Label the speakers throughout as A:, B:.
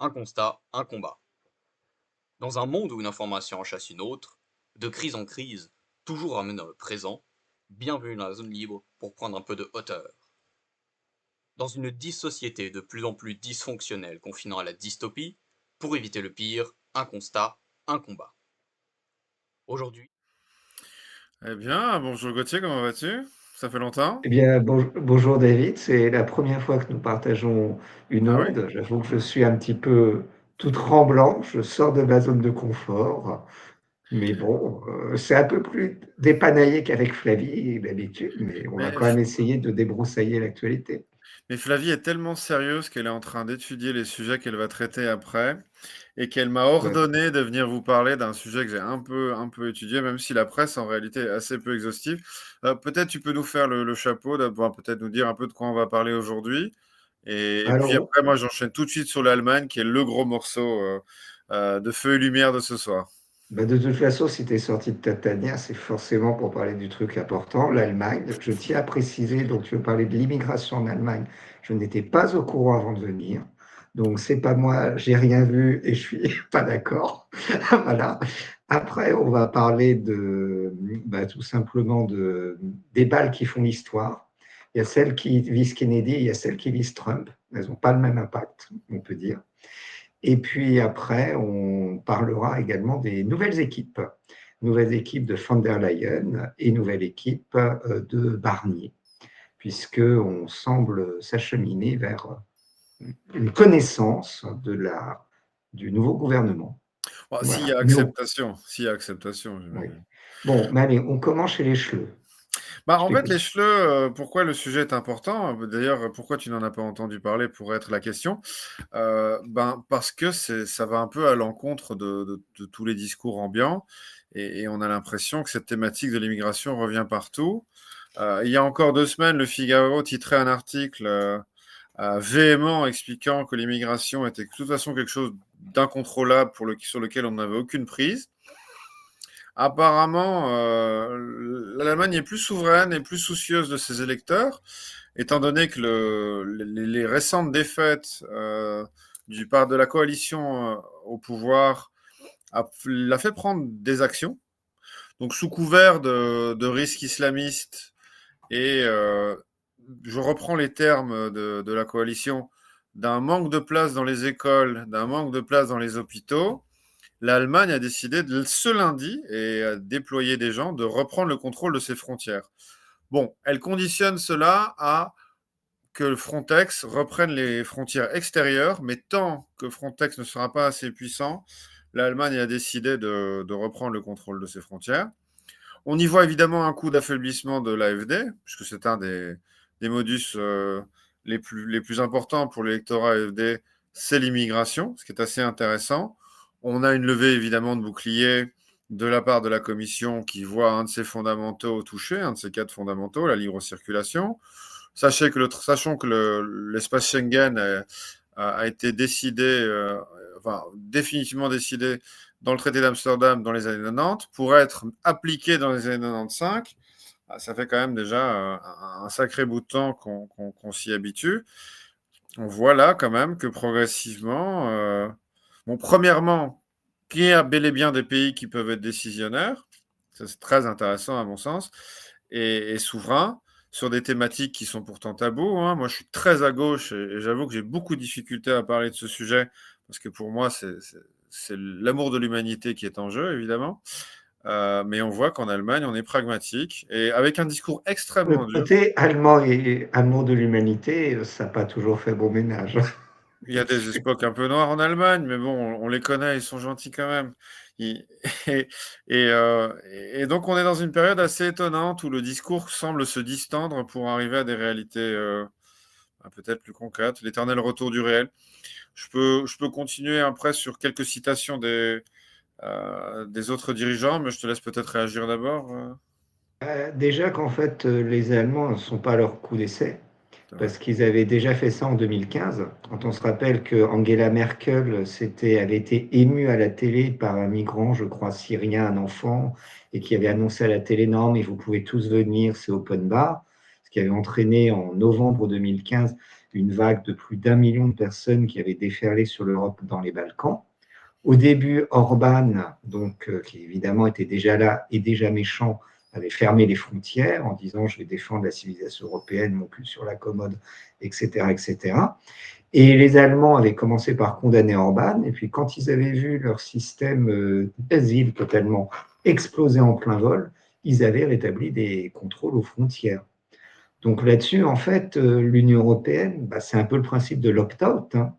A: un constat, un combat. Dans un monde où une information en chasse une autre, de crise en crise, toujours ramené dans le présent, bienvenue dans la zone libre pour prendre un peu de hauteur. Dans une société de plus en plus dysfonctionnelle confinant à la dystopie, pour éviter le pire, un constat, un combat. Aujourd'hui,
B: Eh bien, bonjour Gauthier, comment vas-tu? Ça fait longtemps?
C: Eh bien, bonjour David, c'est la première fois que nous partageons une
B: Ah oui?
C: onde. J'avoue que je suis un petit peu tout tremblant, je sors de ma zone de confort, mais bon, c'est un peu plus dépanaillé qu'avec Flavie d'habitude, mais on va
B: Mais,
C: quand même essayer de débroussailler l'actualité.
B: mais Flavie est tellement sérieuse qu'elle est en train d'étudier les sujets qu'elle va traiter après et qu'elle m'a
C: Ouais.
B: ordonné de venir vous parler d'un sujet que j'ai un peu étudié, même si la presse en réalité est assez peu exhaustive. Peut-être tu peux nous faire le chapeau, d'abord peut-être nous dire un peu de quoi on va parler aujourd'hui. Et puis
C: Alors,
B: après, moi j'enchaîne tout de suite sur l'Allemagne qui est le gros morceau de feu et lumière de ce soir.
C: bah, de toute façon, si tu es sorti de ta tanière, c'est forcément pour parler du truc important, l'Allemagne. Je tiens à préciser, donc tu veux parler de l'immigration en Allemagne. Je n'étais pas au courant avant de venir. Donc, c'est pas moi, j'ai rien vu et je suis pas d'accord. Voilà. Après, on va parler bah, tout simplement des balles qui font l'histoire. Il y a celles qui visent Kennedy, il y a celles qui visent Trump. Elles n'ont pas le même impact, on peut dire. Et puis après, on parlera également des nouvelles équipes de von der Leyen et nouvelle équipe de Barnier, puisqu'on semble s'acheminer vers une connaissance du nouveau gouvernement.
B: Bon, s'il y
C: Voilà.
B: a acceptation, s'il y a acceptation,
C: Oui.
B: j'imagine.
C: Bon, mais allez, on commence chez les Schleux.
B: Bah,
C: Je
B: en fait,
C: t'écoute.
B: les cheveux, pourquoi le sujet est important? D'ailleurs, pourquoi tu n'en as pas entendu parler pourrait être la question. Ben, parce que ça va un peu à l'encontre de tous les discours ambiants et on a l'impression que cette thématique de l'immigration revient partout. Il y a encore 2 semaines, Le Figaro titrait un article véhément expliquant que l'immigration était de toute façon quelque chose d'incontrôlable sur lequel on n'avait aucune prise. Apparemment, l'Allemagne est plus souveraine et plus soucieuse de ses électeurs, étant donné que les récentes défaites du part de la coalition au pouvoir l'a fait prendre des actions. Donc, sous couvert de risques islamistes et je reprends les termes de la coalition, d'un manque de place dans les écoles, d'un manque de place dans les hôpitaux, l'Allemagne a décidé ce lundi et a déployé des gens de reprendre le contrôle de ses frontières. Bon, elle conditionne cela à que Frontex reprenne les frontières extérieures, mais tant que Frontex ne sera pas assez puissant, l'Allemagne a décidé de reprendre le contrôle de ses frontières. On y voit évidemment un coup d'affaiblissement de l'AfD, puisque c'est un des modus les plus importants pour l'électorat AfD, c'est l'immigration, ce qui est assez intéressant. On a une levée évidemment de boucliers de la part de la Commission qui voit un de ses fondamentaux touché, un de ses quatre fondamentaux, la libre circulation. Sachons que l'espace Schengen a été décidé, enfin définitivement décidé dans le traité d'Amsterdam dans les années 90 pour être appliqué dans les années 95. Ça fait quand même déjà un sacré bout de temps qu'on s'y habitue. On voit là quand même que progressivement, bon, premièrement, qu'il y a bel et bien des pays qui peuvent être décisionnaires, ça c'est très intéressant à mon sens, et souverains sur des thématiques qui sont pourtant tabous, hein. Moi, je suis très à gauche et j'avoue que j'ai beaucoup de difficultés à parler de ce sujet parce que pour moi, c'est l'amour de l'humanité qui est en jeu, évidemment. Mais on voit qu'en Allemagne, on est pragmatique et avec un discours
C: Le
B: extrêmement dur.
C: côté allemand et amour de l'humanité, ça n'a pas toujours fait bon ménage.
B: Il y a des espoirs un peu noirs en Allemagne, mais bon, on les connaît, ils sont gentils quand même. Ils- Et, et donc, on est dans une période assez étonnante où le discours semble se distendre pour arriver à des réalités peut-être plus concrètes, l'éternel retour du réel. Je peux continuer après sur quelques citations des autres dirigeants, mais je te laisse peut-être réagir d'abord.
C: Déjà qu'en fait, les Allemands ne sont pas à leur coup d'essai,
B: C'est vrai.
C: parce qu'ils avaient déjà fait ça en 2015, quand on se rappelle que Angela Merkel avait été émue à la télé par un migrant, je crois syrien, un enfant, et qui avait annoncé à la télé, non, mais vous pouvez tous venir, c'est open bar, ce qui avait entraîné en novembre 2015 une vague de plus d'1 million de personnes qui avaient déferlé sur l'Europe dans les Balkans. Au début, Orban, donc, qui évidemment était déjà là et déjà méchant, avait fermé les frontières en disant je vais défendre la civilisation européenne, mon cul sur la commode, etc., etc. Et les Allemands avaient commencé par condamner Orban, et puis quand ils avaient vu leur système d'asile totalement exploser en plein vol, ils avaient rétabli des contrôles aux frontières. Donc là-dessus, en fait, l'Union européenne, c'est un peu le principe de l'opt-out, hein.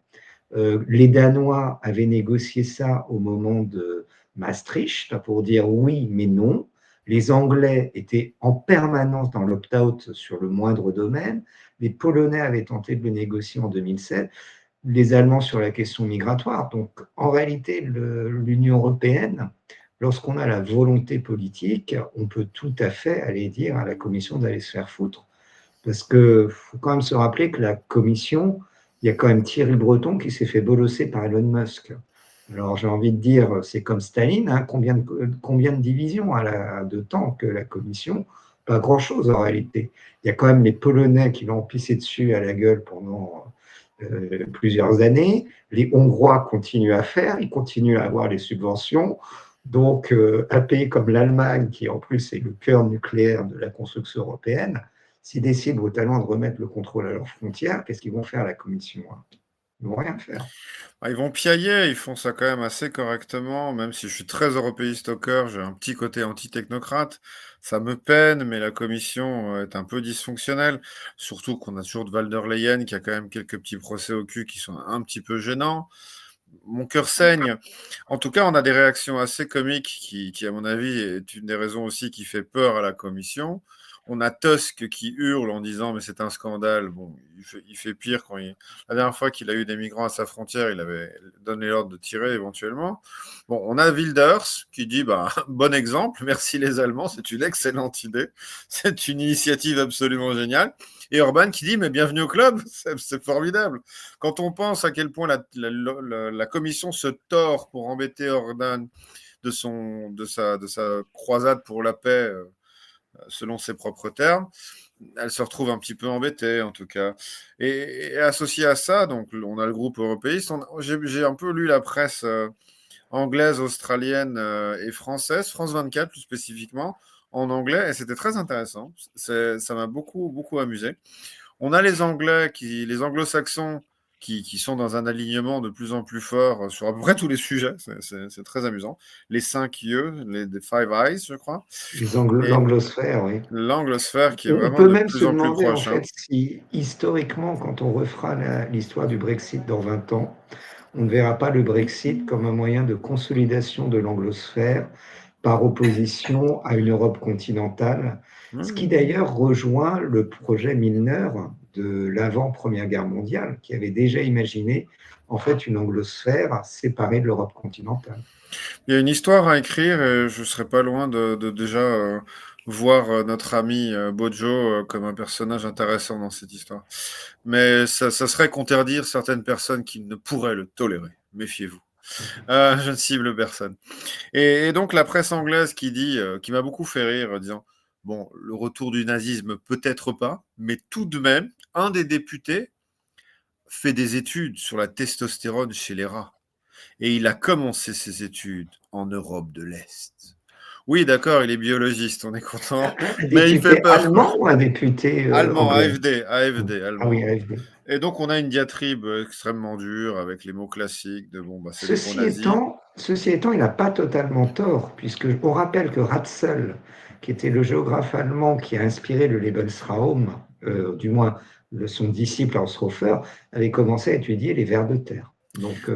C: Les Danois avaient négocié ça au moment de Maastricht pour dire oui, mais non. Les Anglais étaient en permanence dans l'opt-out sur le moindre domaine. Les Polonais avaient tenté de le négocier en 2007. Les Allemands sur la question migratoire. Donc, en réalité, l'Union européenne, lorsqu'on a la volonté politique, on peut tout à fait aller dire à la Commission d'aller se faire foutre. Parce qu'il faut quand même se rappeler que la Commission, il y a quand même Thierry Breton qui s'est fait bolosser par Elon Musk. Alors j'ai envie de dire, c'est comme Staline, hein, combien de divisions de temps que la Commission? Pas grand-chose en réalité. Il y a quand même les Polonais qui l'ont pissé dessus à la gueule pendant plusieurs années. Les Hongrois continuent à faire, ils continuent à avoir les subventions. Donc un pays comme l'Allemagne, qui en plus est le cœur nucléaire de la construction européenne, s'ils décident brutalement de remettre le contrôle à leurs frontières, qu'est-ce qu'ils vont faire à la Commission? Ils vont rien faire.
B: Ils vont piailler, ils font ça quand même assez correctement, même si je suis très européiste au cœur, j'ai un petit côté anti-technocrate. Ça me peine, mais la Commission est un peu dysfonctionnelle. Surtout qu'on a toujours de Van der Leyen qui a quand même quelques petits procès au cul qui sont un petit peu gênants. Mon cœur saigne. En tout cas, on a des réactions assez comiques qui, à mon avis, est une des raisons aussi qui fait peur à la Commission. On a Tusk qui hurle en disant mais c'est un scandale. Bon, il fait pire la dernière fois qu'il a eu des migrants à sa frontière, il avait donné l'ordre de tirer éventuellement. Bon, on a Wilders qui dit bon exemple, merci les Allemands, c'est une excellente idée, c'est une initiative absolument géniale. Et Orban qui dit mais bienvenue au club, c'est formidable. Quand on pense à quel point la Commission se tord pour embêter Orban de sa croisade pour la paix, selon ses propres termes, elle se retrouve un petit peu embêtée en tout cas. Et associé à ça, donc on a le groupe européiste. J'ai un peu lu la presse anglaise, australienne et française, France 24 plus spécifiquement, en anglais, et c'était très intéressant. Ça m'a beaucoup amusé. On a les Anglais, les Anglo-Saxons qui sont dans un alignement de plus en plus fort sur à peu près tous les sujets. C'est très amusant. Les 5 yeux, les Five Eyes, je crois. Et
C: L'anglosphère, oui.
B: l'anglosphère qui est
C: On
B: vraiment
C: peut
B: de
C: même
B: plus
C: se
B: en plus
C: demander, en
B: proche.
C: fait, si historiquement, quand on refera l'histoire du Brexit dans 20 ans, on ne verra pas le Brexit comme un moyen de consolidation de l'anglosphère par opposition à une Europe continentale, ce qui d'ailleurs rejoint le projet Milner de l'avant-Première Guerre mondiale, qui avait déjà imaginé en fait une anglosphère séparée de l'Europe continentale.
B: Il y a une histoire à écrire et je serais pas loin de déjà voir notre ami Bojo comme un personnage intéressant dans cette histoire. Mais ça serait qu'interdire certaines personnes qui ne pourraient le tolérer. Méfiez-vous. Je ne cible personne. Et donc la presse anglaise qui m'a beaucoup fait rire, disant bon, le retour du nazisme peut-être pas, mais tout de même, un des députés fait des études sur la testostérone chez les rats. Et il a commencé ses études en Europe de l'Est. Oui, d'accord, il est biologiste, on est content,
C: Un
B: mais il fait
C: député
B: peur, quoi.
C: allemand ou un député
B: Allemand,
C: anglais?
B: AFD,
C: Ah oui,
B: allemand.
C: AfD.
B: Et donc, on a une diatribe extrêmement dure avec les mots classiques de c'est des gros
C: Ceci
B: nazis.
C: étant, ceci étant, il n'a pas totalement tort, puisque on rappelle que Ratzel, qui était le géographe allemand qui a inspiré le Lebensraum, du moins son disciple Haushofer, avait commencé à étudier les vers de terre. Donc,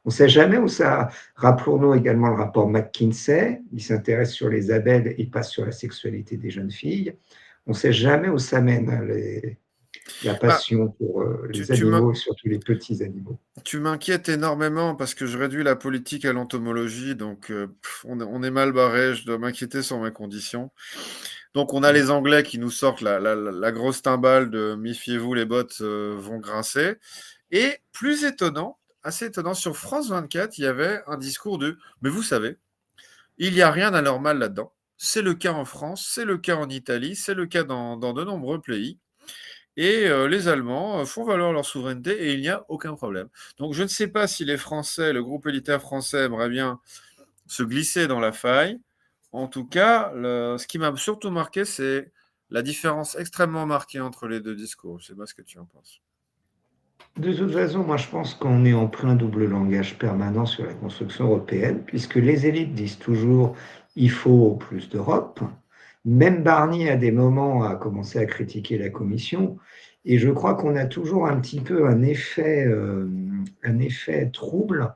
C: on ne sait jamais où ça. Rappelons-nous également le rapport McKinsey, il s'intéresse sur les abeilles et pas sur la sexualité des jeunes filles. On ne sait jamais où ça mène, hein, la
B: Ah,
C: passion pour
B: tu,
C: les
B: tu m'in-
C: animaux, et surtout les petits animaux.
B: tu m'inquiètes énormément parce que je réduis la politique à l'entomologie, donc on est mal barré, je dois m'inquiéter sur mes conditions. Donc on a les Anglais qui nous sortent la grosse timbale de méfiez-vous, les bottes vont grincer. Et plus étonnant, assez étonnant, sur France 24, il y avait un discours mais vous savez, il n'y a rien d'anormal là-dedans. C'est le cas en France, c'est le cas en Italie, c'est le cas dans de nombreux pays. Et les Allemands font valoir leur souveraineté et il n'y a aucun problème. Donc je ne sais pas si les Français, le groupe élitaire français aimerait bien se glisser dans la faille. En tout cas, ce qui m'a surtout marqué, c'est la différence extrêmement marquée entre les deux discours. Je ne sais pas ce que tu en penses.
C: De toute façon, moi je pense qu'on est en plein double langage permanent sur la construction européenne, puisque les élites disent toujours il faut plus d'Europe. Même Barnier, à des moments, a commencé à critiquer la Commission. Et je crois qu'on a toujours un petit peu un effet trouble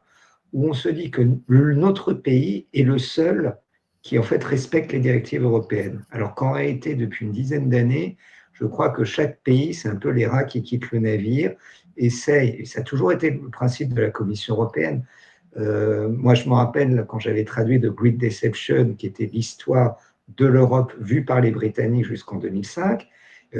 C: où on se dit que notre pays est le seul qui en fait respecte les directives européennes. Alors qu'en réalité, depuis une dizaine d'années, je crois que chaque pays, c'est un peu les rats qui quittent le navire, essaye, et ça a toujours été le principe de la Commission européenne. Moi, je me rappelle quand j'avais traduit The Great Deception, qui était l'histoire de l'Europe vue par les Britanniques jusqu'en 2005,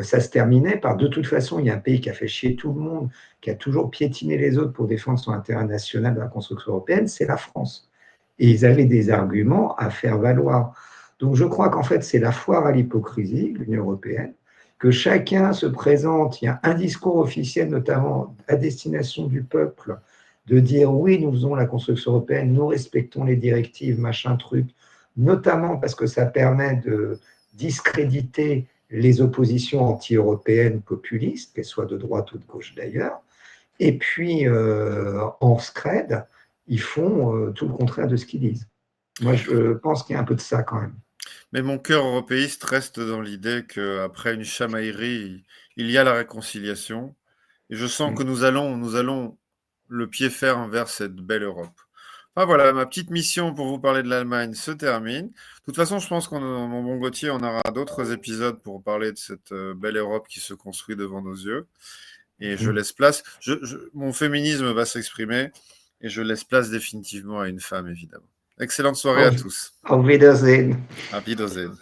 C: ça se terminait par de toute façon, il y a un pays qui a fait chier tout le monde, qui a toujours piétiné les autres pour défendre son intérêt national de la construction européenne, c'est la France. Et ils avaient des arguments à faire valoir. Donc je crois qu'en fait, c'est la foire à l'hypocrisie, l'Union européenne, que chacun se présente, il y a un discours officiel, notamment à destination du peuple, de dire oui, nous faisons la construction européenne, nous respectons les directives, machin truc, notamment parce que ça permet de discréditer les oppositions anti-européennes populistes, qu'elles soient de droite ou de gauche d'ailleurs. Et puis, en scred, ils font tout le contraire de ce qu'ils disent. Moi, je pense qu'il y a un peu de ça quand même.
B: Mais mon cœur européiste reste dans l'idée qu'après une chamaillerie, il y a la réconciliation. Et je sens que nous allons le pied ferme vers cette belle Europe. Enfin voilà, ma petite mission pour vous parler de l'Allemagne se termine. De toute façon, je pense mon bon Gauthier, on aura d'autres épisodes pour parler de cette belle Europe qui se construit devant nos yeux. Et je laisse place. Mon féminisme va s'exprimer et je laisse place définitivement à une femme, évidemment. Excellente soirée à tous.
C: Auf Wiedersehen.
B: Auf Wiedersehen.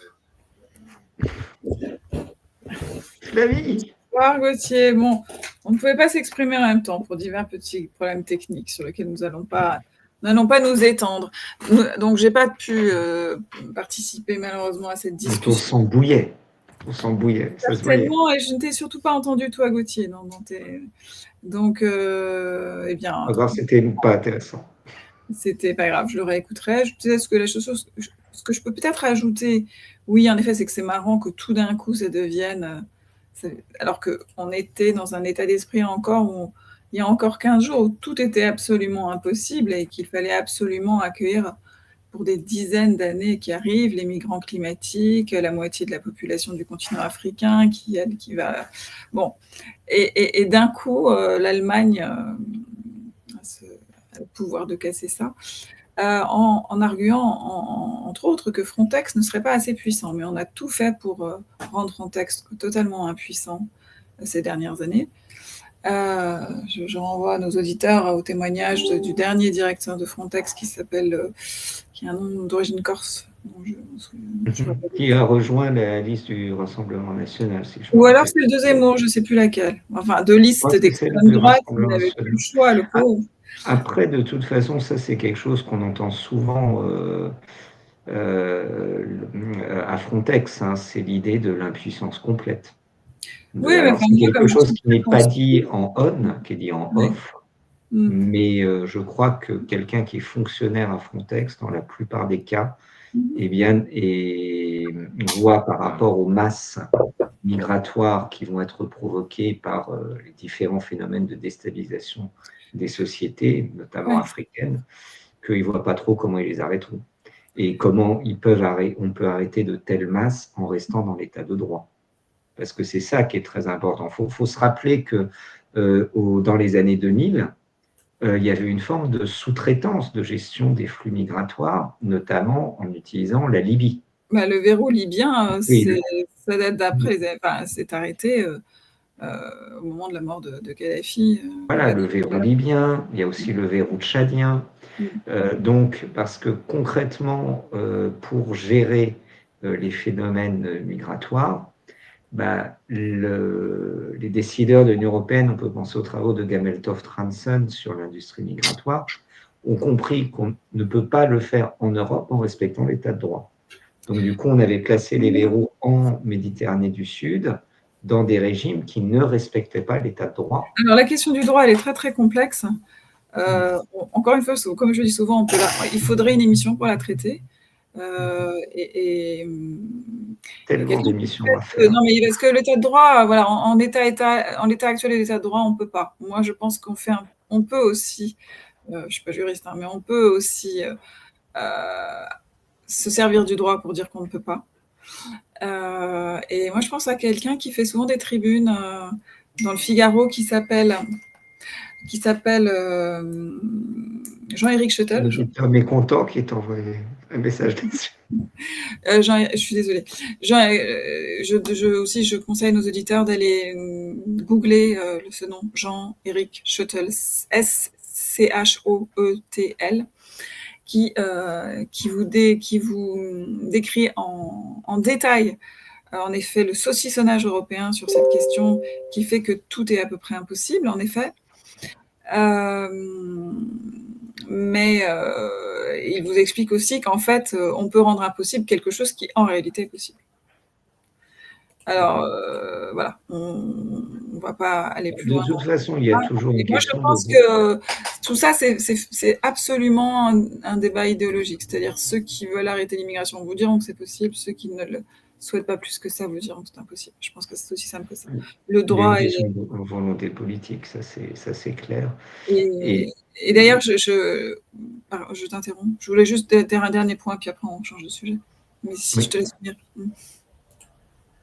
C: Flavie.
D: Bonsoir Gauthier. Bon, on ne pouvait pas s'exprimer en même temps pour divers petits problèmes techniques sur lesquels nous n'allons pas nous étendre. Donc, je n'ai pas pu participer malheureusement à cette discussion.
C: On s'embouillait.
D: Certainement, et je ne t'ai surtout pas entendu, toi, Gauthier. Donc, eh bien.
C: Alors, c'était pas intéressant.
D: C'était pas grave, je le réécouterai. Ce que je peux peut-être ajouter, oui, en effet, c'est que c'est marrant que tout d'un coup, ça devienne. Alors qu'on était dans un état d'esprit encore où il y a encore 15 jours où tout était absolument impossible et qu'il fallait absolument accueillir pour des dizaines d'années qui arrivent les migrants climatiques, la moitié de la population du continent africain qui va... Bon. Et d'un coup, l'Allemagne a le pouvoir de casser ça, en arguant, entre autres, que Frontex ne serait pas assez puissant. Mais on a tout fait pour rendre Frontex totalement impuissant ces dernières années. Je renvoie nos auditeurs au témoignage du dernier directeur de Frontex qui a un nom d'origine corse.
C: Qui a rejoint la liste du Rassemblement national. Si
D: Ou alors c'est le deuxième mot, je ne sais plus laquelle. Enfin, de liste d'extrême droite, il n'avait plus le choix, le pauvre.
C: Après, de toute façon, ça c'est quelque chose qu'on entend souvent à Frontex, hein, c'est l'idée de l'impuissance complète.
D: Oui,
C: c'est quelque chose qui n'est pas dit en on, qui est dit en off, mais je crois que quelqu'un qui est fonctionnaire à Frontex, dans la plupart des cas, eh bien, et voit par rapport aux masses migratoires qui vont être provoquées par les différents phénomènes de déstabilisation des sociétés, notamment africaines, qu'ils ne voient pas trop comment ils les arrêteront et comment on peut arrêter de telles masses en restant dans l'état de droit. Parce que c'est ça qui est très important. Il faut se rappeler que dans les années 2000, il y avait une forme de sous-traitance de gestion des flux migratoires, notamment en utilisant la Libye.
D: Le verrou libyen, ça date d'après, c'est arrêté au moment de la mort de Kadhafi.
C: Voilà, le verrou libyen, il y a aussi le verrou tchadien. Donc, parce que concrètement, pour gérer les phénomènes migratoires, les décideurs de l'Union européenne, on peut penser aux travaux de Gameltoft Ranson sur l'industrie migratoire, ont compris qu'on ne peut pas le faire en Europe en respectant l'état de droit. Donc, du coup, on avait placé les verrous en Méditerranée du Sud dans des régimes qui ne respectaient pas l'état de droit.
D: Alors, la question du droit, elle est très, très complexe. Encore une fois, comme je dis souvent, il faudrait une émission pour la traiter.
C: Tellement d'émissions à faire.
D: Non, mais parce que l'état de droit, voilà, en l'état actuel de l'état de droit, on ne peut pas. Moi, je pense on peut aussi, je ne suis pas juriste, hein, mais on peut aussi se servir du droit pour dire qu'on ne peut pas. Et moi, je pense à quelqu'un qui fait souvent des tribunes dans le Figaro qui s'appelle Jean-Éric Schuttel.
C: Un mécontent qui t'envoie un message là-dessus.
D: Je suis désolée. Je conseille nos auditeurs d'aller googler ce nom, Jean-Éric Schuttel, S-C-H-O-E-T-L, qui vous décrit en détail, en effet, le saucissonnage européen sur cette question qui fait que tout est à peu près impossible, en effet. Mais il vous explique aussi qu'en fait, on peut rendre impossible quelque chose qui, en réalité, est possible. Alors, voilà, on ne va pas aller plus loin.
C: De toute façon, il y a toujours une question.
D: Moi, je pense que tout ça, c'est absolument un débat idéologique. C'est-à-dire, ceux qui veulent arrêter l'immigration vous diront que c'est possible, ceux qui ne le souhaitent pas plus que ça vous diront que c'est impossible. Je pense que c'est aussi simple que ça. Le droit
C: est une volonté politique, ça c'est clair.
D: Et d'ailleurs, je t'interromps. Je voulais juste dire un dernier point, puis après on change de sujet. Mais si je te laisse dire.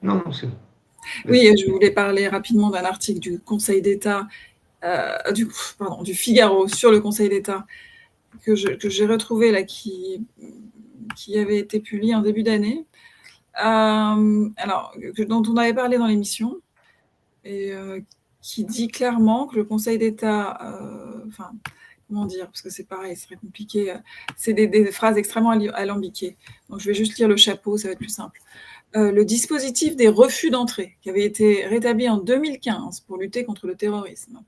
C: Non, c'est bon.
D: Oui, je voulais parler rapidement d'un article du Conseil d'État, du Figaro sur le Conseil d'État que j'ai retrouvé là, qui avait été publié en début d'année, dont on avait parlé dans l'émission, et qui dit clairement que le Conseil d'État, comment dire, parce que c'est pareil, c'est très compliqué, c'est des phrases extrêmement alambiquées. Donc je vais juste lire le chapeau, ça va être plus simple. Le dispositif des refus d'entrée, qui avait été rétabli en 2015 pour lutter contre le terrorisme,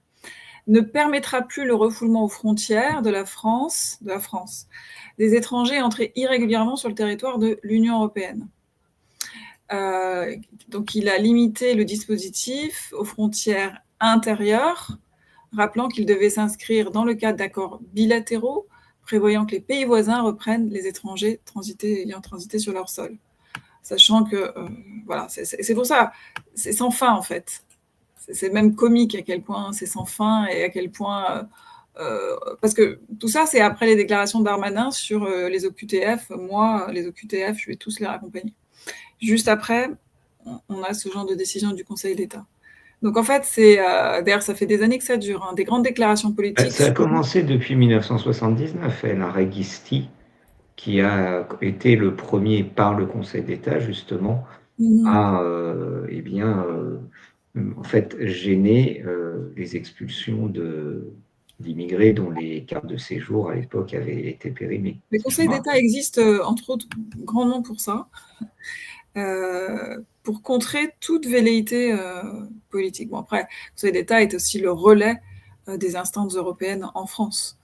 D: ne permettra plus le refoulement aux frontières de la France, des étrangers entrés irrégulièrement sur le territoire de l'Union européenne. Donc il a limité le dispositif aux frontières intérieures, rappelant qu'il devait s'inscrire dans le cadre d'accords bilatéraux, prévoyant que les pays voisins reprennent les étrangers ayant transité sur leur sol. Sachant que, voilà, c'est pour ça, c'est sans fin en fait. C'est même comique à quel point c'est sans fin et à quel point... parce que tout ça, c'est après les déclarations de Darmanin sur les OQTF. Moi, les OQTF, je vais tous les raccompagner. Juste après, on a ce genre de décision du Conseil d'État. Donc en fait, d'ailleurs, ça fait des années que ça dure, hein, des grandes déclarations politiques.
C: Ça a commencé depuis 1979, l'arrêt Gisti, qui a été le premier par le Conseil d'État, justement, à en fait, gêner les expulsions d'immigrés dont les cartes de séjour à l'époque avaient été périmées.
D: Le Conseil d'État existe, entre autres, grandement pour ça, pour contrer toute velléité politique. Bon, après, le Conseil d'État est aussi le relais des instances européennes en France,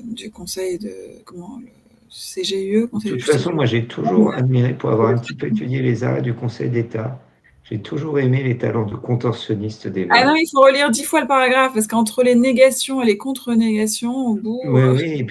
D: du Conseil de... le CGUE.
C: De toute façon, moi, j'ai toujours admiré, pour avoir un petit peu étudié les arrêts du Conseil d'État, j'ai toujours aimé les talents de contorsionniste des mots.
D: Ah non, il faut relire 10 fois le paragraphe, parce qu'entre les négations et les contre-négations, au bout...
C: Oui,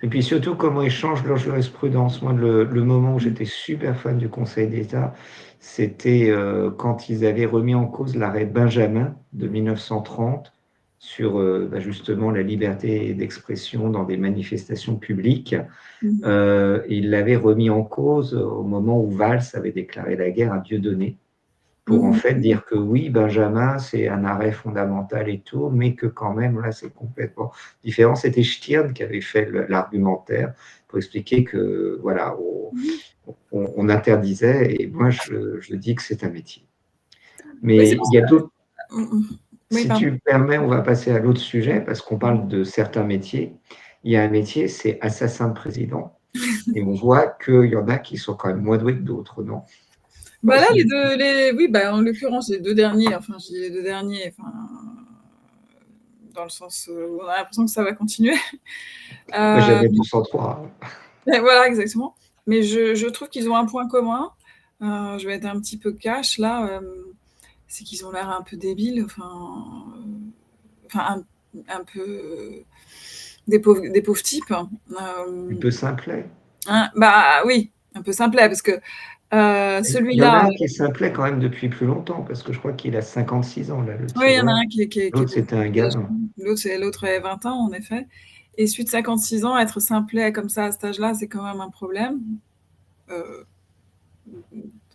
C: et puis surtout comment ils changent leur jurisprudence. Moi, le moment où j'étais super fan du Conseil d'État, c'était quand ils avaient remis en cause l'arrêt Benjamin de 1930 sur justement la liberté d'expression dans des manifestations publiques. Ils l'avaient remis en cause au moment où Valls avait déclaré la guerre à Dieudonné, pour en fait dire que oui, Benjamin, c'est un arrêt fondamental et tout, mais que quand même, là, c'est complètement différent. C'était Stirn qui avait fait l'argumentaire pour expliquer que, voilà, on interdisait, et moi, je dis que c'est un métier. Mais il y a d'autres... Si tu me permets, on va passer à l'autre sujet, parce qu'on parle de certains métiers. Il y a un métier, c'est assassin de président. Et on voit qu'il y en a qui sont quand même moins doués que d'autres, non?
D: Là, en l'occurrence, les deux derniers, je dis les deux derniers, dans le sens où on a l'impression que ça va continuer.
C: J'avais 203.
D: Voilà, exactement. Mais je trouve qu'ils ont un point commun, Je vais être un petit peu cash là, c'est qu'ils ont l'air un peu débiles, enfin un peu des pauvres types.
C: Un peu simplet.
D: Bah oui, un peu simplet parce que
C: Il y en a
D: celui-là,
C: un qui est simplet quand même depuis plus longtemps, parce que je crois qu'il a 56 ans, là, le
D: oui, il y en a
C: tireur.
D: un qui est
C: L'autre,
D: beaucoup
C: c'était un
D: plus âgé.
C: gamin.
D: L'autre est 20 ans, en effet. Et celui de 56 ans, être simplet comme ça à cet âge-là, c'est quand même un problème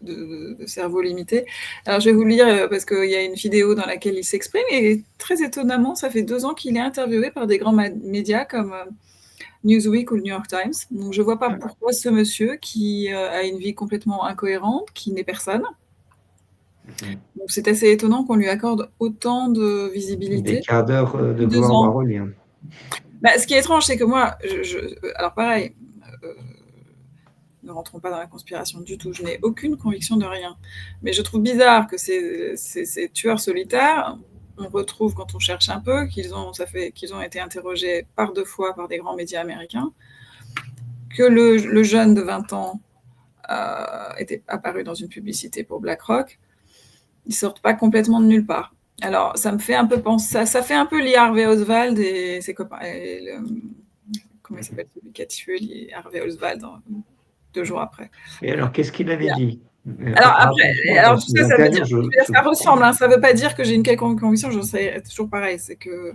D: de cerveau limité. Alors, je vais vous le lire parce qu'il y a une vidéo dans laquelle il s'exprime et très étonnamment, ça fait 2 ans qu'il est interviewé par des grands médias comme Newsweek ou le New York Times. Donc, je ne vois pas pourquoi ce monsieur qui a une vie complètement incohérente, qui n'est personne. Donc, c'est assez étonnant qu'on lui accorde autant de visibilité.
C: Des quarts d'heure de
D: 2
C: gloire
D: ans.
C: warolien.
D: Bah, ce qui est étrange, c'est que moi, alors pareil, ne rentrons pas dans la conspiration du tout, je n'ai aucune conviction de rien. Mais je trouve bizarre que ces tueurs solitaires, on retrouve quand on cherche un peu qu'ils ont été interrogés par 2 fois par des grands médias américains, que le jeune de 20 ans était apparu dans une publicité pour BlackRock. Ils sortent pas complètement de nulle part. Alors, ça me fait un peu penser, ça fait un peu Lee Harvey Oswald et ses copains. Comment il s'appelle celui qui a tué Lee Harvey Oswald 2 jours après.
C: Et alors, qu'est-ce qu'il avait dit?
D: Alors après, ça veut dire, ça ressemble, hein, ça ne veut pas dire que j'ai une quelconque conviction, je sais toujours pareil, c'est que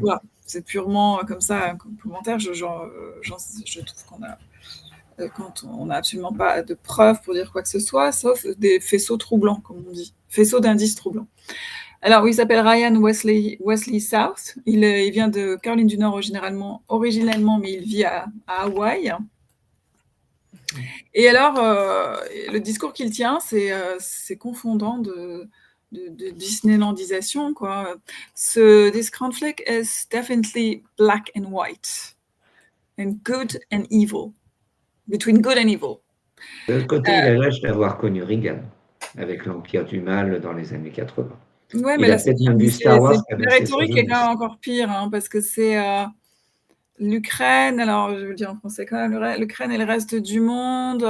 D: voilà, c'est purement comme ça un commentaire. Je trouve qu'on n'a absolument pas de preuves pour dire quoi que ce soit, sauf des faisceaux troublants, comme on dit, faisceaux d'indices troublants. Alors, oui, il s'appelle Ryan Wesley South. Il vient de Caroline du Nord originellement, mais il vit à Hawaï. Et alors, le discours qu'il tient, c'est confondant de Disneylandisation, quoi. This conflict is definitely black and white, and good and evil, between good and evil.
C: De l'autre côté, il a l'âge d'avoir connu Reagan, avec l'Empire du Mal dans les années 80.
D: Ouais, mais là, la rhétorique est quand même encore pire, hein, parce que c'est l'Ukraine, alors je vais le dire en français quand même, l'Ukraine et le reste du monde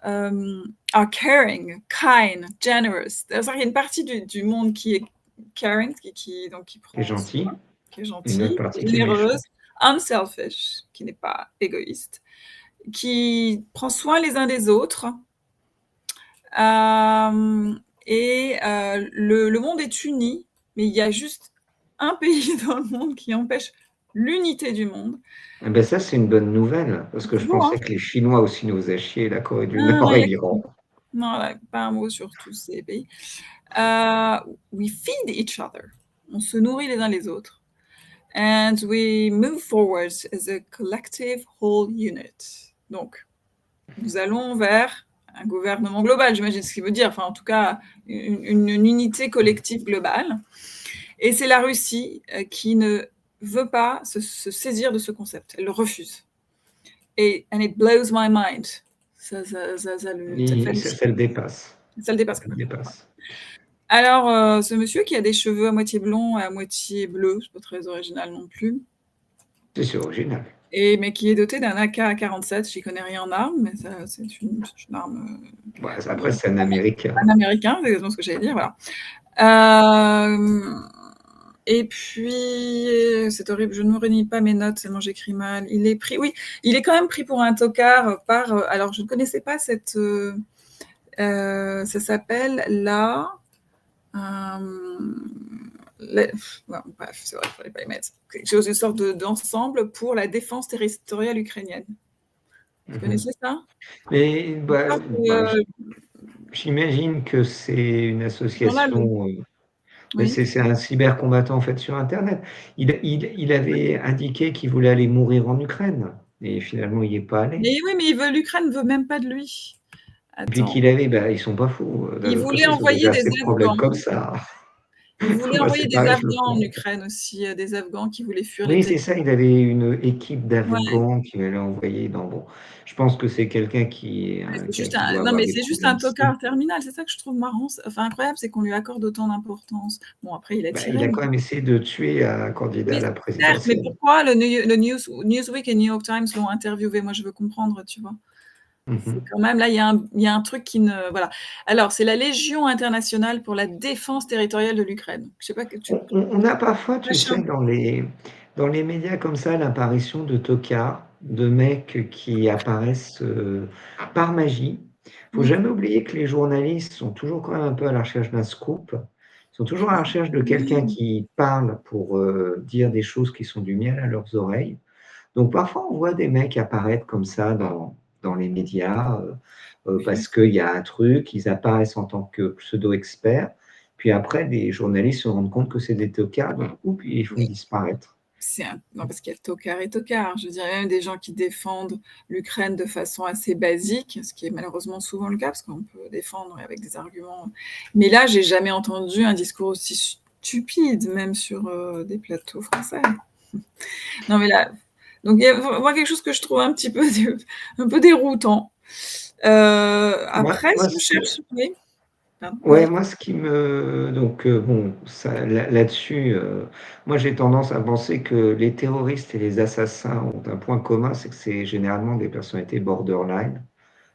D: are caring, kind, generous. C'est-à-dire qu'il y a une partie du monde qui est caring, qui est gentil, généreuse, unselfish, qui n'est pas égoïste, qui prend soin les uns des autres. Et le monde est uni, mais il y a juste un pays dans le monde qui empêche l'unité du monde.
C: Eh ben ça, c'est une bonne nouvelle, parce que je pensais que les Chinois aussi nous faisaient chier, la Corée du Nord et l'Iran.
D: Non, là, pas un mot sur tous ces pays. We feed each other. On se nourrit les uns les autres. And we move forward as a collective whole unit. Donc, nous allons vers un gouvernement global, j'imagine ce qu'il veut dire, enfin en tout cas une unité collective globale. Et c'est la Russie qui ne veut pas se saisir de ce concept, elle le refuse. Et and it blows my mind. Ça
C: le dépasse.
D: Ça le dépasse. Alors, ce monsieur qui a des cheveux à moitié blonds et à moitié bleus, c'est pas très original non plus.
C: C'est original.
D: Mais qui est doté d'un AK-47, j'y connais rien en armes, mais ça, c'est une arme.
C: Après, c'est un Américain.
D: Un Américain, c'est exactement ce que j'allais dire, voilà. Et puis, c'est horrible, je ne réunis pas mes notes, seulement j'écris mal. Il est quand même pris pour un tocard par. Alors, je ne connaissais pas cette. Ça s'appelle la. Bref, c'est vrai, il ne fallait pas y mettre. Quelque chose, une sorte d'ensemble pour la défense territoriale ukrainienne. Vous connaissez ça?
C: Mais j'imagine que c'est une association. C'est un cybercombattant en fait sur Internet. Il avait indiqué qu'il voulait aller mourir en Ukraine et finalement il n'y est pas allé.
D: Mais oui, mais l'Ukraine ne veut même pas de lui.
C: Et puis qu'il avait, ils sont pas fous.
D: Il voulait envoyer des Afghans.
C: Comme ça.
D: Il voulait envoyer des Afghans en Ukraine aussi, des Afghans qui voulaient fuir.
C: Oui, c'est ça, il avait une équipe d'Afghans qui allait envoyer dans. Bon, je pense que c'est quelqu'un qui.
D: Non, mais c'est juste un tocard terminal, c'est ça que je trouve marrant. Enfin, incroyable, c'est qu'on lui accorde autant d'importance. Bon, après, il a tiré.
C: Il a quand même essayé de tuer un candidat à la présidentielle.
D: Mais pourquoi le Newsweek et New York Times l'ont interviewé? Moi, je veux comprendre, tu vois.
C: Mhm.
D: quand même, là, il y a un truc qui ne... Voilà. Alors, c'est la Légion internationale pour la défense territoriale de l'Ukraine. Je sais pas que tu...
C: On a parfois, tu
D: Machin.
C: sais, dans les médias comme ça, l'apparition de tocards, de mecs qui apparaissent par magie. Il faut
D: Mm.
C: jamais oublier que les journalistes sont toujours quand même un peu à la recherche d'un scoop. Ils sont toujours à la recherche de quelqu'un
D: Oui.
C: qui parle pour dire des choses qui sont du miel à leurs oreilles. Donc parfois, on voit des mecs apparaître comme ça dans les médias parce qu'il y a un truc, ils apparaissent en tant que pseudo-experts. Puis après, des journalistes se rendent compte que c'est des tocards, donc oups, ils font disparaître.
D: Non, parce qu'il y a tocard et tocard. Je dirais même des gens qui défendent l'Ukraine de façon assez basique, ce qui est malheureusement souvent le cas, parce qu'on peut défendre avec des arguments. Mais là, j'ai jamais entendu un discours aussi stupide, même sur des plateaux français. Non, mais là, donc il y a vraiment quelque chose que je trouve un petit peu, un peu déroutant. Après,
C: Moi,
D: si on cherche, oui. Pardon,
C: ouais,
D: vas-y.
C: moi, ce qui me. Donc, bon, ça, là-dessus, moi, j'ai tendance à penser que les terroristes et les assassins ont un point commun, c'est que c'est généralement des personnalités borderline.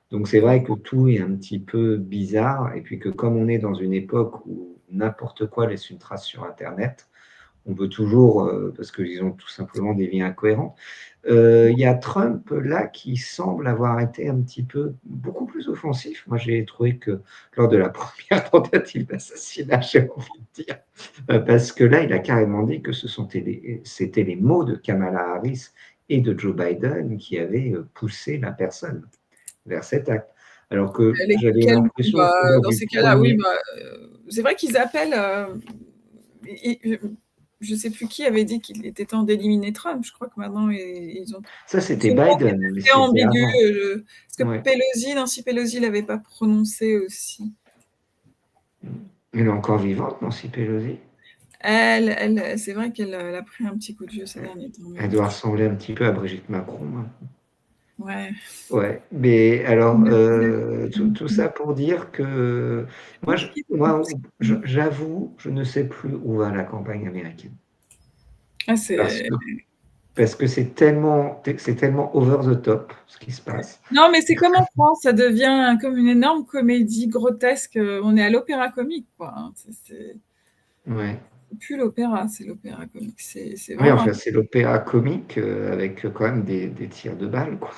C: Donc, c'est vrai que tout est un petit peu bizarre, et puis que comme on est dans une époque où n'importe quoi laisse une trace sur Internet, on veut toujours, parce qu'ils ont tout simplement des vies incohérentes. Il y a Trump là qui semble avoir été un petit peu beaucoup plus offensif. Moi, j'ai trouvé que lors de la première tentative d'assassinat, j'ai envie de dire, parce que là, il a carrément dit que c'était les mots de Kamala Harris et de Joe Biden qui avaient poussé la personne vers cet acte. Alors que j'avais
D: Lesquels,
C: l'impression
D: bah,
C: que lors
D: dans
C: du
D: ces cas-là, oui,
C: premier.
D: bah, c'est vrai qu'ils appellent. Je ne sais plus qui avait dit qu'il était temps d'éliminer Trump. Je crois que maintenant, ils ont.
C: Ça, c'était Biden, mais
D: C'est
C: c'était
D: ambigu.
C: avant.
D: Est-ce que
C: Ouais.
D: Nancy Pelosi l'avait pas prononcé aussi?
C: Elle est encore vivante, Nancy Pelosi.
D: C'est vrai qu'elle a pris un petit coup de vieux ces derniers temps.
C: Elle doit ressembler un petit peu à Brigitte Macron. Hein.
D: Ouais.
C: Ouais, mais alors, tout ça pour dire que j'avoue, je ne sais plus où va la campagne américaine.
D: Ah,
C: Parce que c'est tellement over the top ce qui se passe.
D: Non, mais c'est comme en France, ça devient comme une énorme comédie grotesque. On est à l'opéra comique, quoi. Hein.
C: Ouais.
D: C'est plus l'opéra, c'est l'opéra comique. C'est
C: Oui,
D: vraiment.
C: enfin, c'est l'opéra comique avec quand même des tirs de balles, quoi.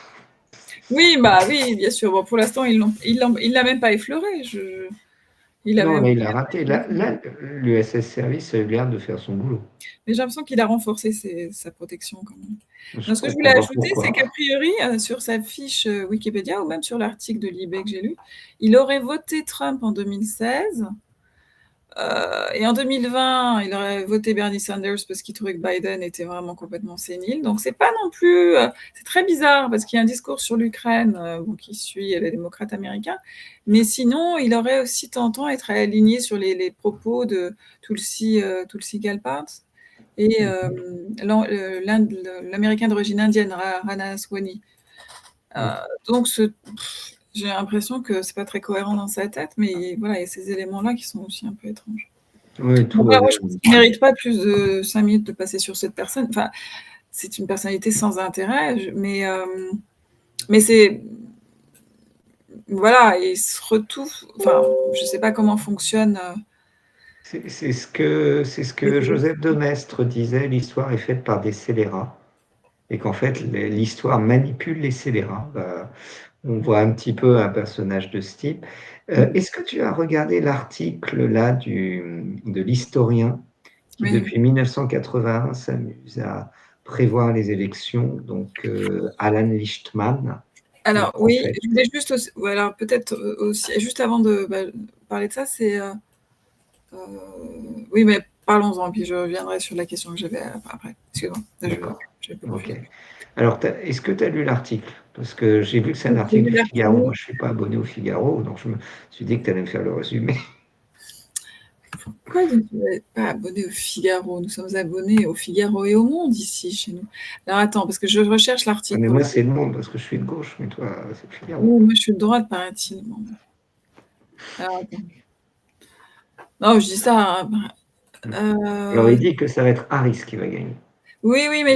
D: Oui, bah oui, bien sûr. Bon, pour l'instant, il l'a même pas effleuré. Il a
C: Non,
D: même.
C: là, il a raté. Là, l'USS Service a eu l'air de faire son boulot.
D: Mais j'ai l'impression qu'il a renforcé sa protection quand même.
C: Je
D: Non, ce que je voulais
C: comprends pas
D: ajouter, c'est
C: pourquoi.
D: qu'a priori, sur sa fiche Wikipédia ou même sur l'article de Libé que j'ai lu, il aurait voté Trump en 2016. Et en 2020, il aurait voté Bernie Sanders parce qu'il trouvait que Biden était vraiment complètement sénile. Donc c'est pas non plus, c'est très bizarre parce qu'il y a un discours sur l'Ukraine qui suit les démocrates américains, mais sinon il aurait aussi tentant à être aligné sur les propos de Tulsi Gabbard et l'Américain d'origine indienne Ramaswamy. Donc j'ai l'impression que c'est pas très cohérent dans sa tête, mais voilà, il y a ces éléments-là qui sont aussi un peu étranges.
C: Oui, tout
D: Bon,
C: va
D: moi,
C: bien.
D: je pense qu'il ne mérite pas plus de 5 minutes de passer sur cette personne. Enfin, c'est une personnalité sans intérêt, mais c'est. Voilà, il se retouche. Enfin, je ne sais pas comment fonctionne.
C: C'est ce que Joseph de Maistre disait, l'histoire est faite par des scélérats. Et qu'en fait, l'histoire manipule les scélérats. On voit un petit peu un personnage de ce type. Est-ce que tu as regardé l'article là de l'historien qui,
D: Mais,
C: depuis 1981, s'amuse à prévoir les élections, donc Alan Lichtman, le
D: alors, oui,
C: prophète.
D: je voulais juste aussi, voilà, peut-être aussi, juste avant de parler de ça, c'est. Oui, mais parlons-en, puis je reviendrai sur la question que j'avais après. Excuse-moi.
C: D'accord.
D: Je peux
C: Ok.
D: confuser.
C: Alors, est-ce que tu as lu l'article? Parce que j'ai vu que c'est un
D: J'ai
C: article
D: lu
C: du Figaro.
D: l'article.
C: Moi, je ne suis pas abonné au Figaro, donc je me suis dit que tu allais me faire le résumé.
D: Pourquoi vous n'êtes pas abonné au Figaro? Nous sommes abonnés au Figaro et au Monde ici, chez nous. Alors attends, parce que je recherche
C: Ah,
D: l'article.
C: mais moi, c'est Le Monde, parce que je suis de gauche, mais toi, c'est le Figaro.
D: Oh, moi, je suis de droite, paraît-il. Bon. Alors, attends. Non, je dis ça.
C: Alors, il dit que ça va être Harris qui va gagner.
D: Oui, mais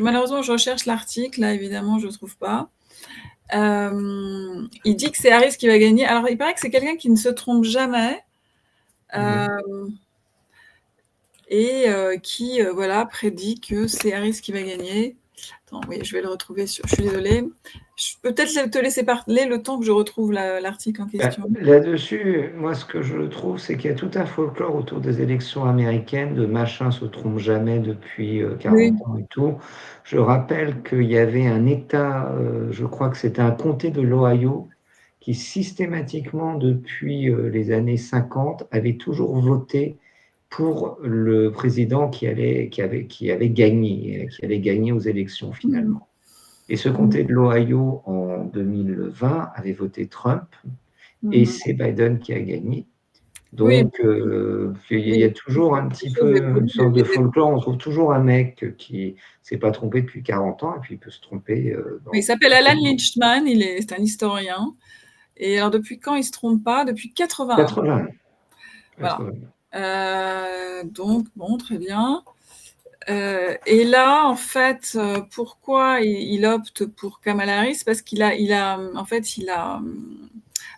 D: malheureusement, je recherche l'article. Là, évidemment, je ne trouve pas. Il dit que c'est Harris qui va gagner. Alors, il paraît que c'est quelqu'un qui ne se trompe jamais et qui voilà, prédit que c'est Harris qui va gagner. Attends, oui, je vais le retrouver. Je suis désolée. Je peux peut-être te laisser parler le temps que je retrouve l'article en question.
C: Là-dessus, moi, ce que je trouve, c'est qu'il y a tout un folklore autour des élections américaines, de machin se trompe jamais depuis 40 ans et tout. Je rappelle qu'il y avait un État, je crois que c'était un comté de l'Ohio, qui systématiquement, depuis les années 50, avait toujours voté pour le président qui avait gagné aux élections finalement. Et ce comté de l'Ohio, en 2020, avait voté Trump, et c'est Biden qui a gagné. Donc, il y a toujours un petit peu une sorte de folklore. On trouve toujours un mec qui ne s'est pas trompé depuis 40 ans, et puis il peut se tromper.
D: Il s'appelle Alan Lynchman, c'est un historien. Et alors, depuis quand il ne se trompe pas? Depuis 80.
C: 80.
D: Voilà. Donc, bon, très bien. Et là, en fait, pourquoi il opte pour Kamala Harris? Parce qu'il a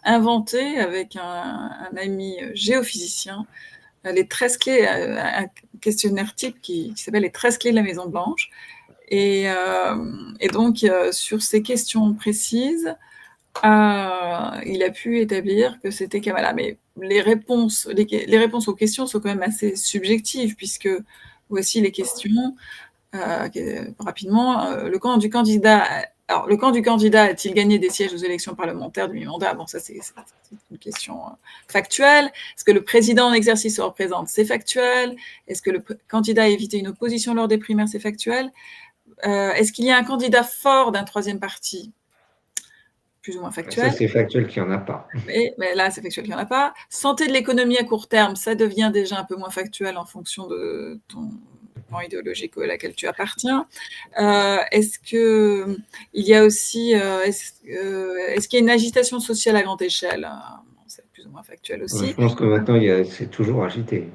D: inventé avec un ami géophysicien les 13 clés, un questionnaire type qui s'appelle les 13 clés de la Maison Blanche. Et donc, sur ces questions précises, il a pu établir que c'était Kamala. Mais les réponses aux questions sont quand même assez subjectives, puisque voici les questions. Rapidement, le camp du candidat a-t-il gagné des sièges aux élections parlementaires de mi-mandat? Bon, ça, c'est une question factuelle. Est-ce que le président en exercice se représente? C'est factuel. Est-ce que le candidat a évité une opposition lors des primaires? C'est factuel. Est-ce qu'il y a un candidat fort d'un troisième parti? Plus ou moins factuel.
C: Ça, c'est factuel qu'il n'y en a pas.
D: Mais là, c'est factuel qu'il n'y en a pas. Santé de l'économie à court terme, ça devient déjà un peu moins factuel en fonction de ton plan idéologique à laquelle tu appartiens. Est-ce qu'il y a aussi est-ce qu'il y a une agitation sociale à grande échelle? C'est plus ou moins factuel aussi.
C: Je pense que maintenant, c'est toujours agité.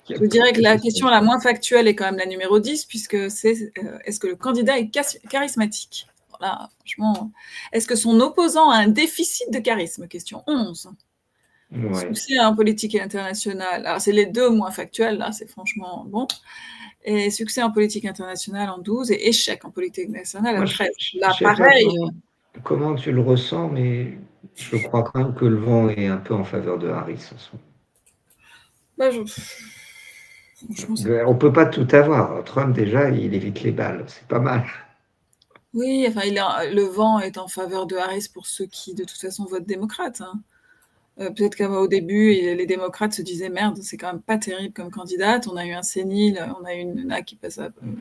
D: Je dirais que la question la moins factuelle est quand même la numéro 10, puisque c'est est-ce que le candidat est charismatique? Voilà, franchement. Est-ce que son opposant a un déficit de charisme? Question 11.
C: Ouais.
D: Succès en politique internationale. Alors, c'est les deux moins factuels, là, c'est franchement bon. Et succès en politique internationale en 12 et échec en politique nationale en 13. Là, pareil.
C: Comment tu le ressens, mais je crois quand même que le vent est un peu en faveur de Harris. On ne peut pas tout avoir. Trump, déjà, il évite les balles. C'est pas mal.
D: Oui, enfin, le vent est en faveur de Harris pour ceux qui, de toute façon, votent démocrate. Hein. Peut-être qu'au début, les démocrates se disaient merde, c'est quand même pas terrible comme candidate. On a eu un sénile, on a eu une nana qui passe.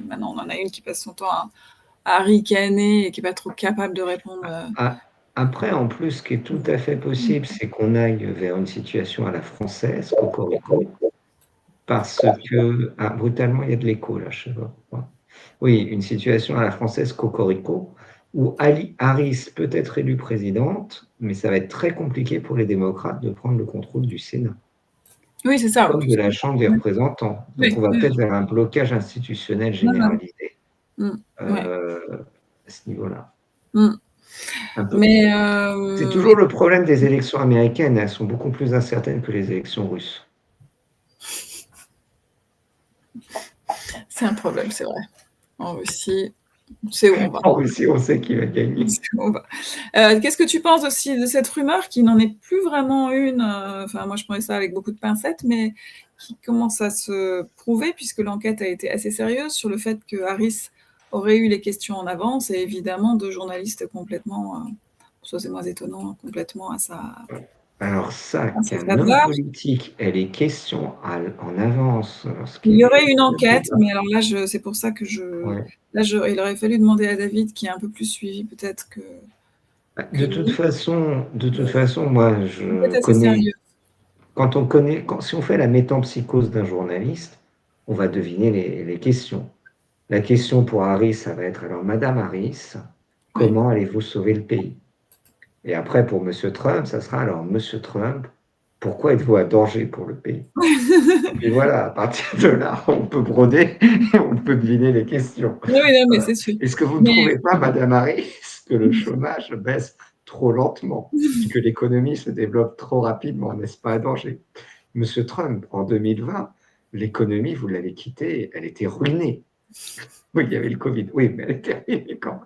D: Maintenant, on en a une qui passe son temps à ricaner et qui n'est pas trop capable de répondre.
C: Après, en plus, ce qui est tout à fait possible, c'est qu'on aille vers une situation à la française, cocorico, parce que brutalement, il y a de l'écho là, je sais pas. Oui, une situation à la française cocorico, où Harris peut être élue présidente, mais ça va être très compliqué pour les démocrates de prendre le contrôle du Sénat.
D: Oui, c'est ça.
C: Comme de la Chambre des représentants. Donc, on va peut-être vers un blocage institutionnel généralisé à ce niveau-là.
D: Mais
C: c'est toujours le problème des élections américaines. Elles sont beaucoup plus incertaines que les élections russes.
D: C'est un problème, c'est vrai. En Russie, on sait où on va.
C: En Russie, on sait qui va gagner.
D: Qu'est-ce que tu penses aussi de cette rumeur qui n'en est plus vraiment une? Enfin, moi, je prenais ça avec beaucoup de pincettes, mais qui commence à se prouver puisque l'enquête a été assez sérieuse sur le fait que Harris aurait eu les questions en avance et évidemment deux journalistes complètement, ça c'est moins étonnant, complètement à sa...
C: Alors ça, qu'un homme politique ait les questions en avance...
D: Il y aurait une enquête, mais alors là, c'est pour ça que il aurait fallu demander à David, qui est un peu plus suivi peut-être que...
C: De toute façon, moi, je connais... Si on fait la métempsychose d'un journaliste, on va deviner les questions. La question pour Harris, ça va être, alors, Madame Harris, comment allez-vous sauver le pays? Et après, pour M. Trump, ça sera, alors, M. Trump, pourquoi êtes-vous à danger pour le pays? Et voilà, à partir de là, on peut broder et on peut deviner les questions.
D: Oui, non, mais c'est sûr.
C: Est-ce que vous ne trouvez pas, Madame Harris, que le chômage baisse trop lentement, puis que l'économie se développe trop rapidement, n'est-ce pas un danger? Monsieur Trump, en 2020, l'économie, vous l'avez quittée, elle était ruinée. Oui, il y avait le Covid, oui, mais elle était ruinée quand même.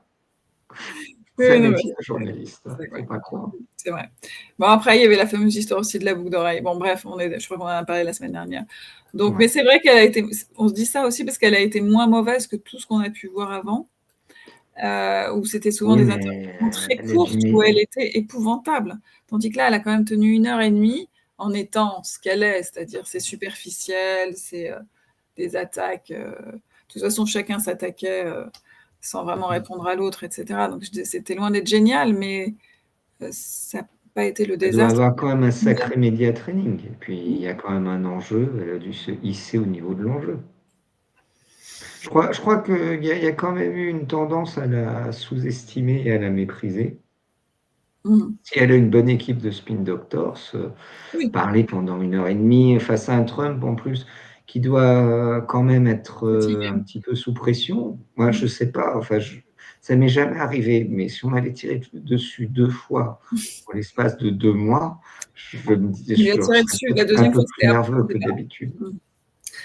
C: C'est
D: Oui,
C: un
D: non,
C: métier, un journaliste,
D: c'est
C: faut
D: vrai.
C: pas croire.
D: C'est vrai. Bon, après, il y avait la fameuse histoire aussi de la boucle d'oreille. Bon, bref, je crois qu'on en a parlé la semaine dernière. Donc,
C: Ouais.
D: mais c'est vrai qu'elle a été, on se dit ça aussi parce qu'elle a été moins mauvaise que tout ce qu'on a pu voir avant, où c'était souvent
C: Oui,
D: des
C: mais
D: interventions très
C: elle a du
D: courtes, où elle
C: mé
D: était épouvantable. Tandis que là, elle a quand même tenu 1 heure et demie en étant ce qu'elle est, c'est-à-dire c'est superficiel, c'est des attaques. De toute façon, chacun s'attaquait sans vraiment répondre à l'autre, etc. Donc, c'était loin d'être génial, mais ça n'a pas été le
C: elle doit
D: désastre.
C: avoir quand même un sacré média training et puis il y a quand même un enjeu, elle a dû se hisser au niveau de l'enjeu. Je crois qu'il y a quand même eu une tendance à la sous-estimer et à la mépriser.
D: Mmh.
C: Si elle a une bonne équipe de spin doctors,
D: Oui,
C: parler pendant 1 heure et demie face à un Trump en plus qui doit quand même être
D: fatiguée.
C: un petit peu sous pression. Moi,
D: Mmh.
C: je sais pas, enfin, ça m'est jamais arrivé, mais si on m'avait tiré dessus 2 fois en l'espace de 2 mois,
D: Il lui a
C: je
D: tiré
C: serais
D: dessus. La
C: peut-être un
D: deuxième
C: peu
D: fois,
C: plus
D: c'était après
C: nerveux
D: son
C: que
D: départ.
C: d'habitude,
D: Mmh.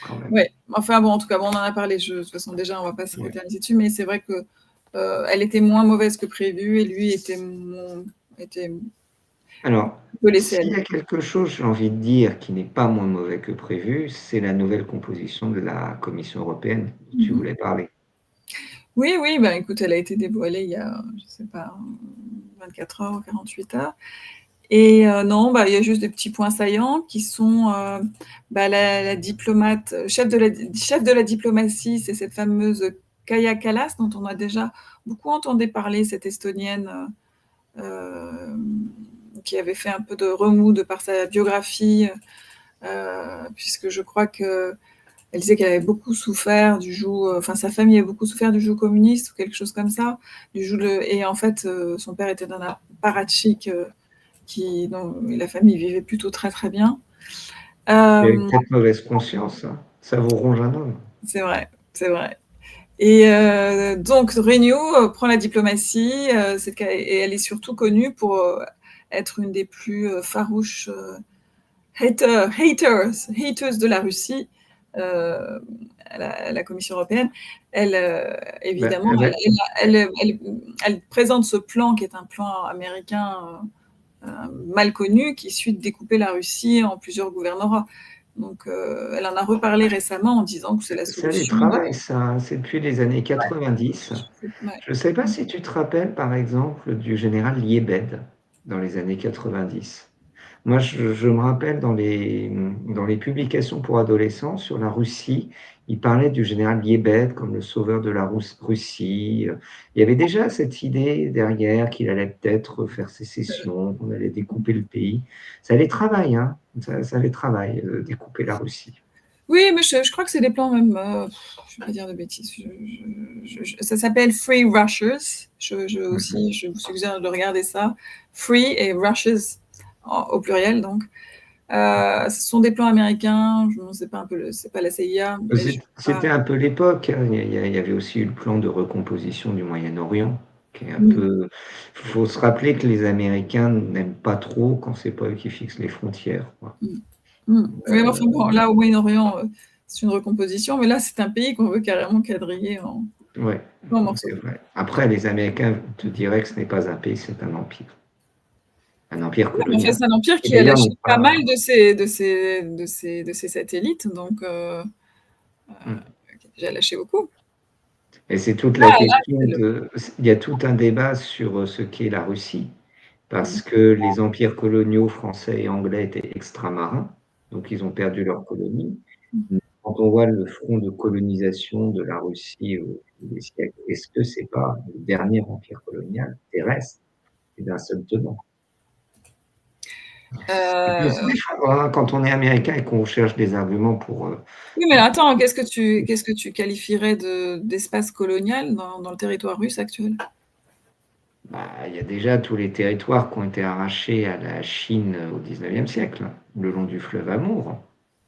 C: quand même.
D: Ouais, enfin bon, en tout cas, bon, on en a parlé, de toute façon, déjà, on va pas se
C: Ouais.
D: rééterniser dessus, mais c'est vrai que elle était moins mauvaise que prévu et lui était un
C: Alors,
D: peu laissé
C: s'il y
D: aller.
C: a quelque chose, j'ai envie de dire, qui n'est pas moins mauvais que prévu, c'est la nouvelle composition de la Commission européenne dont tu
D: Mmh.
C: voulais parler.
D: Oui, oui, bah, écoute, elle a été dévoilée il y a, je sais pas, 24 heures, 48 heures et non, bah, il y a juste des petits points saillants qui sont, bah, la diplomate, chef de la diplomatie, c'est cette fameuse Kaja Kallas dont on a déjà beaucoup entendu parler, cette Estonienne, qui avait fait un peu de remous de par sa biographie, puisque je crois qu'elle disait qu'elle avait beaucoup souffert du joug, enfin sa famille avait beaucoup souffert du joug communiste ou quelque chose comme ça, et en fait son père était d'un apparatchik dont la famille vivait plutôt très très bien.
C: Il avait
D: Euh,
C: peut-être mauvaise conscience, hein. Ça vous ronge un homme.
D: c'est vrai, c'est vrai. Et donc Renew prend la diplomatie, et elle est surtout connue pour être une des plus farouches haters de la Russie à la Commission européenne. Elle,
C: Bah,
D: évidemment,
C: bah,
D: elle présente ce plan qui est un plan américain mal connu, qui suit de découper la Russie en plusieurs gouvernorats. Donc, elle en a reparlé récemment en disant que c'est la
C: ça du
D: solution.
C: travail, ça, hein. C'est depuis les années 90.
D: Ouais.
C: Je ne sais pas si tu te rappelles, par exemple, du général Liebed dans les années 90. Moi, je me rappelle dans les publications pour adolescents sur la Russie, il parlait du général Liebed comme le sauveur de la Russie. Il y avait déjà cette idée derrière qu'il allait peut-être faire sécession, qu'on allait découper le pays. Ça allait travailler, hein. Ça allait travailler, découper la Russie.
D: Oui, mais je crois que c'est des plans même. Je ne vais pas dire de bêtises. Ça s'appelle Free Rushers. Aussi, je vous suggère de regarder ça. Free et Rushers au pluriel, donc. Ce sont des plans américains. Je ne sais pas un peu, c'est pas la CIA, mais
C: C'était un peu l'époque, hein. Il y avait aussi eu le plan de recomposition du Moyen-Orient, qui est un
D: Mm,
C: peu. Il faut se rappeler que les Américains n'aiment pas trop quand c'est pas eux qui fixent les frontières, quoi.
D: mm, mm. Oui, mais enfin bon, là au Moyen-Orient, c'est une recomposition, mais là c'est un pays qu'on veut carrément quadriller
C: Ouais,
D: en
C: c'est
D: morceaux.
C: vrai. Après, les Américains te diraient que ce n'est pas un pays, c'est un empire. Un empire
D: Non, mais enfin,
C: colonial.
D: c'est un empire
C: Et
D: qui a
C: d'ailleurs,
D: lâché
C: n'est
D: pas
C: pas.
D: mal de ses satellites, donc
C: Hmm.
D: j'ai lâché beaucoup.
C: Et c'est toute la
D: Là,
C: question
D: c'est
C: de. Il y a tout un débat sur ce qu'est la Russie,
D: mm,
C: parce que les empires coloniaux français et anglais étaient extramarins, donc ils ont perdu leur colonie. Quand on voit le front de colonisation de la Russie au fil des siècles, est-ce que c'est pas le dernier empire colonial terrestre et d'un seul tenant? Il faut se
D: euh,
C: défendre, hein, quand on est américain et qu'on cherche des arguments pour.
D: oui, mais attends, qu'est-ce que tu qualifierais d'espace colonial dans le territoire russe actuel?
C: Bah, il y a déjà tous les territoires qui ont été arrachés à la Chine au XIXe siècle, le long du fleuve Amour,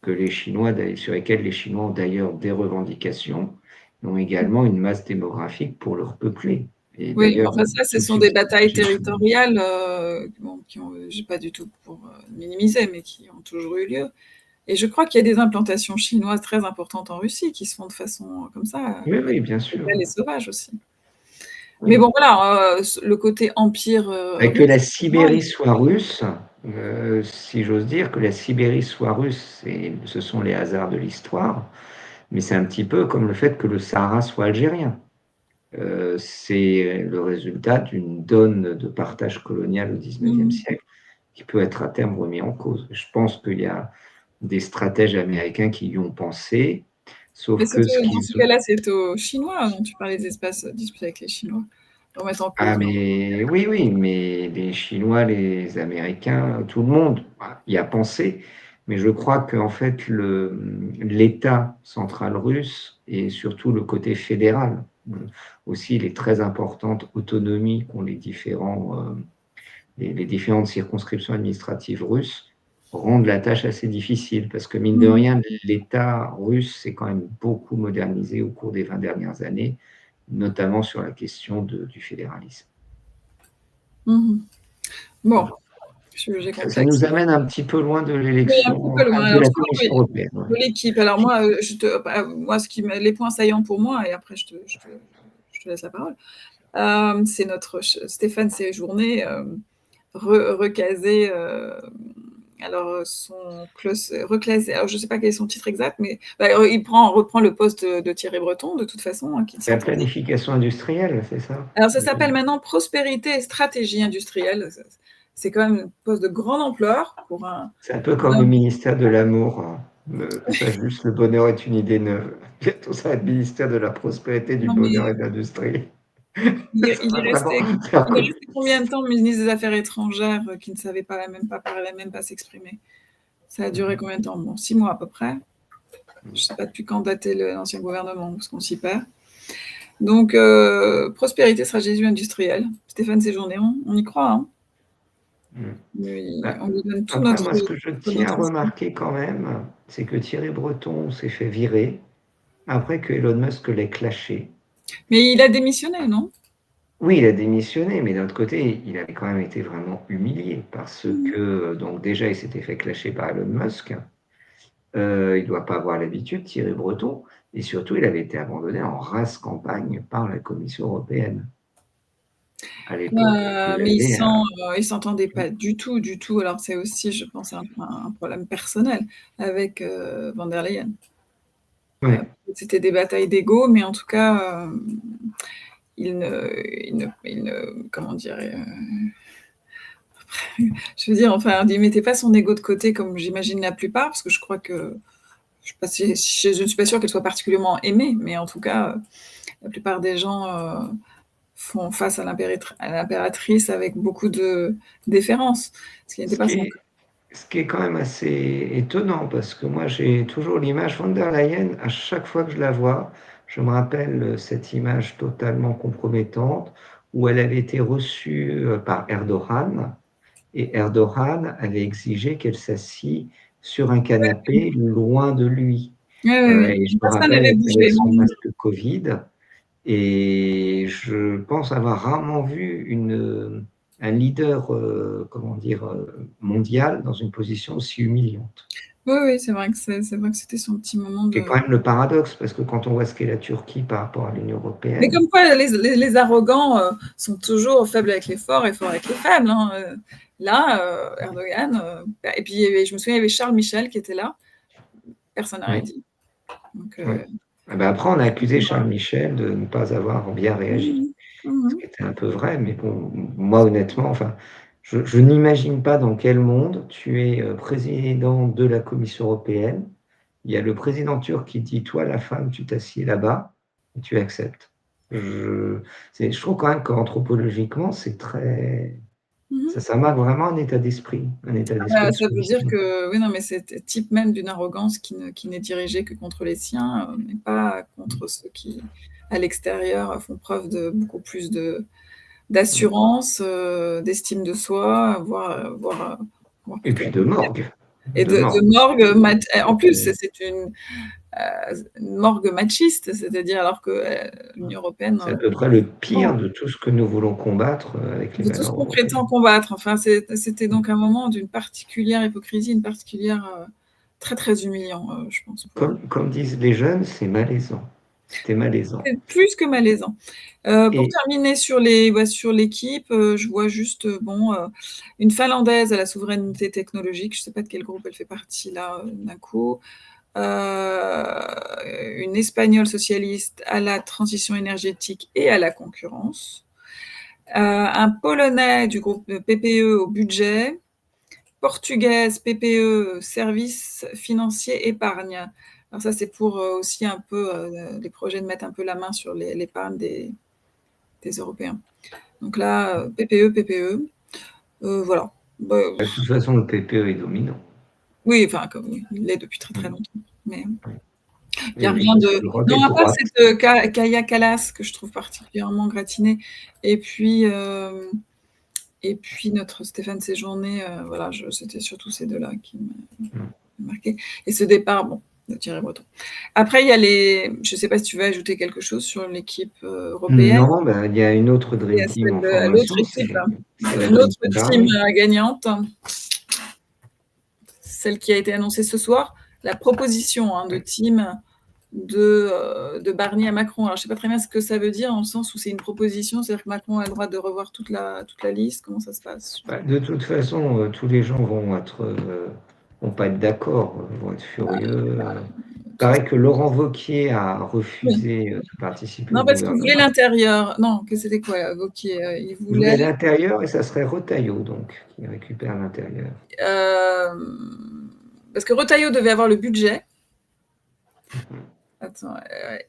C: sur lesquels les Chinois ont d'ailleurs des revendications, et ont également une masse démographique pour le repeupler. Et
D: Oui,
C: d'ailleurs,
D: enfin ça, ce
C: tout de
D: sont
C: suite,
D: des batailles
C: j'ai fait-
D: territoriales, bon, qui ont j'ai pas du tout pour, minimiser, mais qui ont toujours eu lieu et je crois qu'il y a des implantations chinoises très importantes en Russie qui se font de façon, comme ça,
C: Oui, oui, bien sûr.
D: légale et sauvage aussi. Mais
C: Oui.
D: bon voilà, le côté empire,
C: Bah, que
D: russe,
C: la
D: non,
C: Sibérie soit russe, si j'ose dire, que la Sibérie soit russe, ce sont les hasards de l'histoire, mais c'est un petit peu comme le fait que le Sahara soit algérien. C'est le résultat d'une donne de partage colonial au XIXe
D: mmh.
C: siècle qui peut être à terme remis en cause. Je pense qu'il y a des stratèges américains qui y ont pensé,
D: Mais
C: sauf
D: c'est
C: que ce
D: dans
C: qu'ils
D: ce
C: ont...
D: cas-là, c'est aux Chinois dont tu parlais des espaces disputés avec les Chinois, remettre en
C: Ah
D: cause.
C: mais oui, oui, mais les Chinois, les Américains, tout le monde y a pensé, mais je crois qu'en fait l'État central russe et surtout le côté fédéral, aussi les très importantes autonomies qu'ont les différentes circonscriptions administratives russes rendent la tâche assez difficile parce que mine de
D: Mmh.
C: rien, l'État russe s'est quand même beaucoup modernisé au cours des 20 dernières années, notamment sur la question du fédéralisme.
D: Mmh. Bon,
C: Voilà.
D: sujet
C: Ça
D: complexe.
C: nous amène un petit peu loin de
D: Oui, un petit
C: l'élection,
D: peu loin.
C: de
D: Alors
C: la
D: justement,
C: Commission
D: oui,
C: européenne. Ouais.
D: de l'équipe. Alors moi, moi les points saillants pour moi et après je te laisse la parole, c'est notre Stéphane Séjourné, recaser, alors, son reclassé, alors je ne sais pas quel est son titre exact, mais bah, il reprend le poste de Thierry Breton de toute façon, hein, qui
C: La
D: s'entendait.
C: planification industrielle, c'est ça?
D: Alors ça s'appelle maintenant prospérité et stratégie industrielle. C'est quand même un poste de grande ampleur pour un
C: C'est un peu comme le
D: homme.
C: ministère de l'amour. Ça, juste le bonheur est une idée neuve. Bientôt, ça va être le ministère de la prospérité, du
D: Non
C: bonheur
D: mais
C: et de l'industrie.
D: il est
C: Ça
D: il
C: va
D: est
C: vraiment
D: resté
C: faire
D: il est
C: que...
D: resté combien de temps ministre des Affaires étrangères, qui ne savait pas même pas parler, même pas s'exprimer? Ça a duré combien de temps? Bon, 6 mois à peu près. Je ne sais pas depuis quand datait l'ancien gouvernement, parce qu'on s'y perd. Donc, prospérité, stratégie industrielle. Stéphane Séjourné, on y croit, hein.
C: Bah,
D: On lui donne tout
C: après,
D: notre
C: moi, ce que je tiens à
D: espoir.
C: remarquer quand même, c'est que Thierry Breton s'est fait virer après que Elon Musk l'ait clashé.
D: Mais il a démissionné, non?
C: Oui, il a démissionné, mais d'un autre côté, il avait quand même été vraiment humilié parce
D: Mmh.
C: que, donc déjà, il s'était fait clasher par Elon Musk. Il ne doit pas avoir l'habitude, Thierry Breton, et surtout, il avait été abandonné en rase campagne par la Commission européenne à l'époque. Il
D: Mais
C: avait
D: ils s'entendaient pas du tout, du tout. Alors c'est aussi, je pense, un problème personnel avec, von der Leyen.
C: ouais.
D: C'était des batailles d'ego, mais en tout cas, il ne comment dire? Je veux dire, enfin, il mettait pas son ego de côté comme j'imagine la plupart, parce que je crois que je ne suis pas sûre qu'elle soit particulièrement aimée, mais en tout cas, la plupart des gens, font face à l'impératrice avec beaucoup de déférence, ce qui n'était
C: Ce
D: pas
C: qui
D: son
C: est,
D: cas.
C: ce qui est quand même assez étonnant, parce que moi, j'ai toujours l'image von der Leyen, à chaque fois que je la vois, je me rappelle cette image totalement compromettante où elle avait été reçue par Erdogan, et Erdogan avait exigé qu'elle s'assied sur un canapé loin de lui.
D: Oui, oui, oui.
C: Et je me
D: Personne
C: rappelle,
D: n'avait
C: elle avait
D: bougé.
C: son masque Covid, et je pense avoir rarement vu un leader, comment dire, mondial dans une position aussi humiliante.
D: Oui, oui, c'est vrai que c'était son petit moment
C: C'est quand
D: de.
C: même le paradoxe, parce que quand on voit ce qu'est la Turquie par rapport à l'Union
D: Mais
C: européenne,
D: comme quoi les arrogants, sont toujours faibles avec les forts et forts avec les faibles, hein, là, Erdogan, et puis il y avait je me souviens, il y avait Charles Michel qui était là, personne n'a rien
C: oui,
D: dit. Donc,
C: oui. Ah ben après, on a accusé Charles Michel de ne pas avoir bien réagi,
D: mmh mh. Mmh
C: ce
D: mh.
C: qui était un peu vrai, mais bon, moi honnêtement, enfin, je n'imagine pas dans quel monde tu es président de la Commission européenne. Il y a le président turc qui dit: «Toi, la femme, tu t'assieds là-bas», et tu acceptes. Je je trouve quand même qu'anthropologiquement, c'est très
D: Mmh.
C: ça marque vraiment un état d'esprit
D: Bah,
C: de
D: ça veut dire
C: soumission.
D: que oui, non, mais c'est type même d'une arrogance qui n'est dirigée que contre les siens, mais pas contre ceux qui, à l'extérieur, font preuve de beaucoup plus
C: Mmh.
D: d'assurance, d'estime de soi, voire
C: Et
D: peut-être
C: puis de morgue,
D: et
C: de
D: de
C: morgue.
D: morgue mat en plus,
C: Heu,
D: c'est une une morgue machiste, c'est-à-dire alors que l'Union européenne,
C: C'est à peu près le pire de tout ce que nous voulons combattre avec les
D: de tout ce
C: valeurs
D: qu'on prétend
C: européennes.
D: combattre. Enfin, c'était donc un moment d'une particulière hypocrisie, une particulière très très humiliant, je pense.
C: Comme disent les jeunes, c'est malaisant. C'était malaisant.
D: C'est plus que malaisant. Pour
C: Et
D: terminer sur l'équipe, je vois juste, une Finlandaise à la souveraineté technologique, je ne sais pas de quel groupe elle fait partie là, d'un coup. Une Espagnole socialiste à la transition énergétique et à la concurrence. Un Polonais du groupe PPE au budget. Portugaise, PPE, services financiers, épargne. Alors ça, c'est pour aussi un peu les projets de mettre un peu la main sur l'épargne des Européens. Donc là, PPE. Voilà. Bah,
C: de toute façon, le PPE est dominant.
D: oui, enfin, comme il l'est depuis très très longtemps. Mais il n'y a
C: Oui,
D: rien
C: parce que
D: de.
C: le droite
D: Non,
C: et
D: à part
C: droite,
D: cette Kaya Kallas que je trouve particulièrement gratinée. Et puis notre Stéphane Séjourné, voilà, c'était surtout ces deux-là qui m'ont marqué. Et ce départ, bon, de Thierry Breton. Après, il y a je ne sais pas si tu veux ajouter quelque chose sur l'équipe européenne.
C: Non, ben, il y a une autre
D: Il y
C: Dream
D: a
C: Team en
D: l'autre
C: formation,
D: équipe,
C: c'est la
D: une
C: Dream
D: autre
C: Team
D: team
C: Barnier.
D: gagnante, celle qui a été annoncée ce soir, la proposition de team de Barnier à Macron. Alors, je ne sais pas très bien ce que ça veut dire, dans le sens où c'est une proposition, c'est-à-dire que Macron a le droit de revoir toute la liste. Comment ça se passe?
C: De toute façon, tous les gens vont pas être d'accord, vont être furieux. Il paraît que Laurent Wauquiez a refusé de participer au
D: Non, parce qu'il voulait
C: gouvernement.
D: l'intérieur. Non, que c'était quoi, Wauquiez il
C: Il
D: voulait.
C: voulait l'intérieur et ça serait Retailleau, donc, qui récupère l'intérieur.
D: Parce que Retailleau devait avoir le budget. Attends,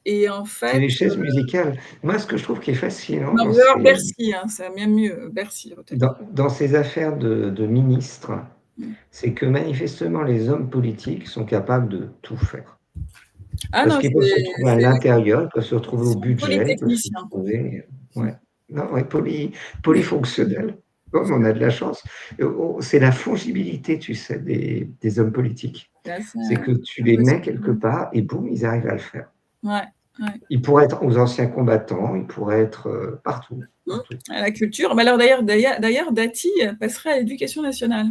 D: et en
C: C'est
D: fait.
C: les chaises musicales. Moi, ce que je trouve qui est fascinant
D: Non, vous allez avoir Bercy, c'est même mieux, Bercy, Retailleau.
C: dans ces affaires de ministres, c'est que manifestement les hommes politiques sont capables de tout faire.
D: Ah
C: Parce
D: non,
C: qu'ils peuvent se retrouver à l'intérieur, ils peuvent se retrouver au budget, ils peuvent se
D: polytechnicien.
C: retrouver. Ouais. Non, ouais, polyfonctionnel. Oh, mais on a de la chance. C'est la fongibilité, tu sais, des hommes politiques. C'est que tu les mets quelque part et boum, ils arrivent à le faire.
D: Ouais.
C: Ils pourraient être aux anciens combattants, ils pourraient être partout.
D: À la culture. Mais alors d'ailleurs, Dati passerait à l'éducation nationale.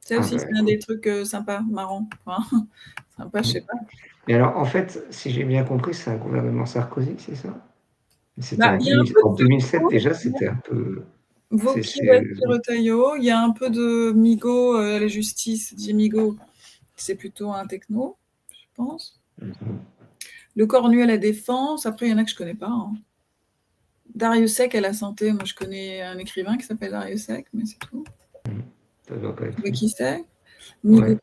D: Ça aussi, c'est un des trucs sympas, marrants. Enfin, sympa, je sais pas.
C: Mais alors, en fait, si j'ai bien compris, c'est un gouvernement Sarkozy, c'est ça? En 2007, déjà, c'était un peu.
D: Wauquiez, Retailleau. Il y a un peu de Migaud à la justice. Didier Migaud, c'est plutôt un techno, je pense. Le Cornu à la défense. Après, il y en a que je ne connais pas. Darius Sec à la santé. Moi, je connais un écrivain qui s'appelle Darius Sec, mais c'est tout.
C: Ça doit pas être.
D: Qui c'est?
C: Ouais.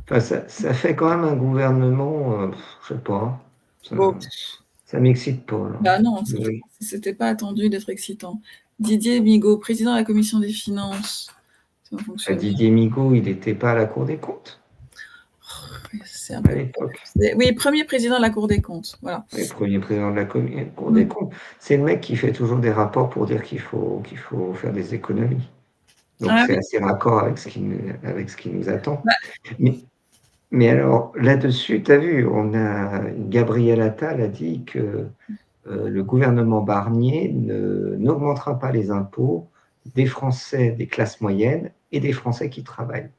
C: Enfin, ça fait quand même un gouvernement, je sais pas. Ça m'excite pas. Là.
D: Bah non, c'était pas attendu d'être excitant. Didier Migaud, président de la commission des finances.
C: Didier Migaud, il n'était pas à la Cour des comptes à l'époque.
D: Oui, premier président de la Cour des comptes. Voilà.
C: Oui, premier président de la Cour des comptes. C'est le mec qui fait toujours des rapports pour dire qu'il faut faire des économies. Donc c'est assez raccord avec ce qui nous attend. Mais alors, là-dessus, tu as vu, Gabriel Attal a dit que le gouvernement Barnier n'augmentera pas les impôts des Français des classes moyennes et des Français qui travaillent.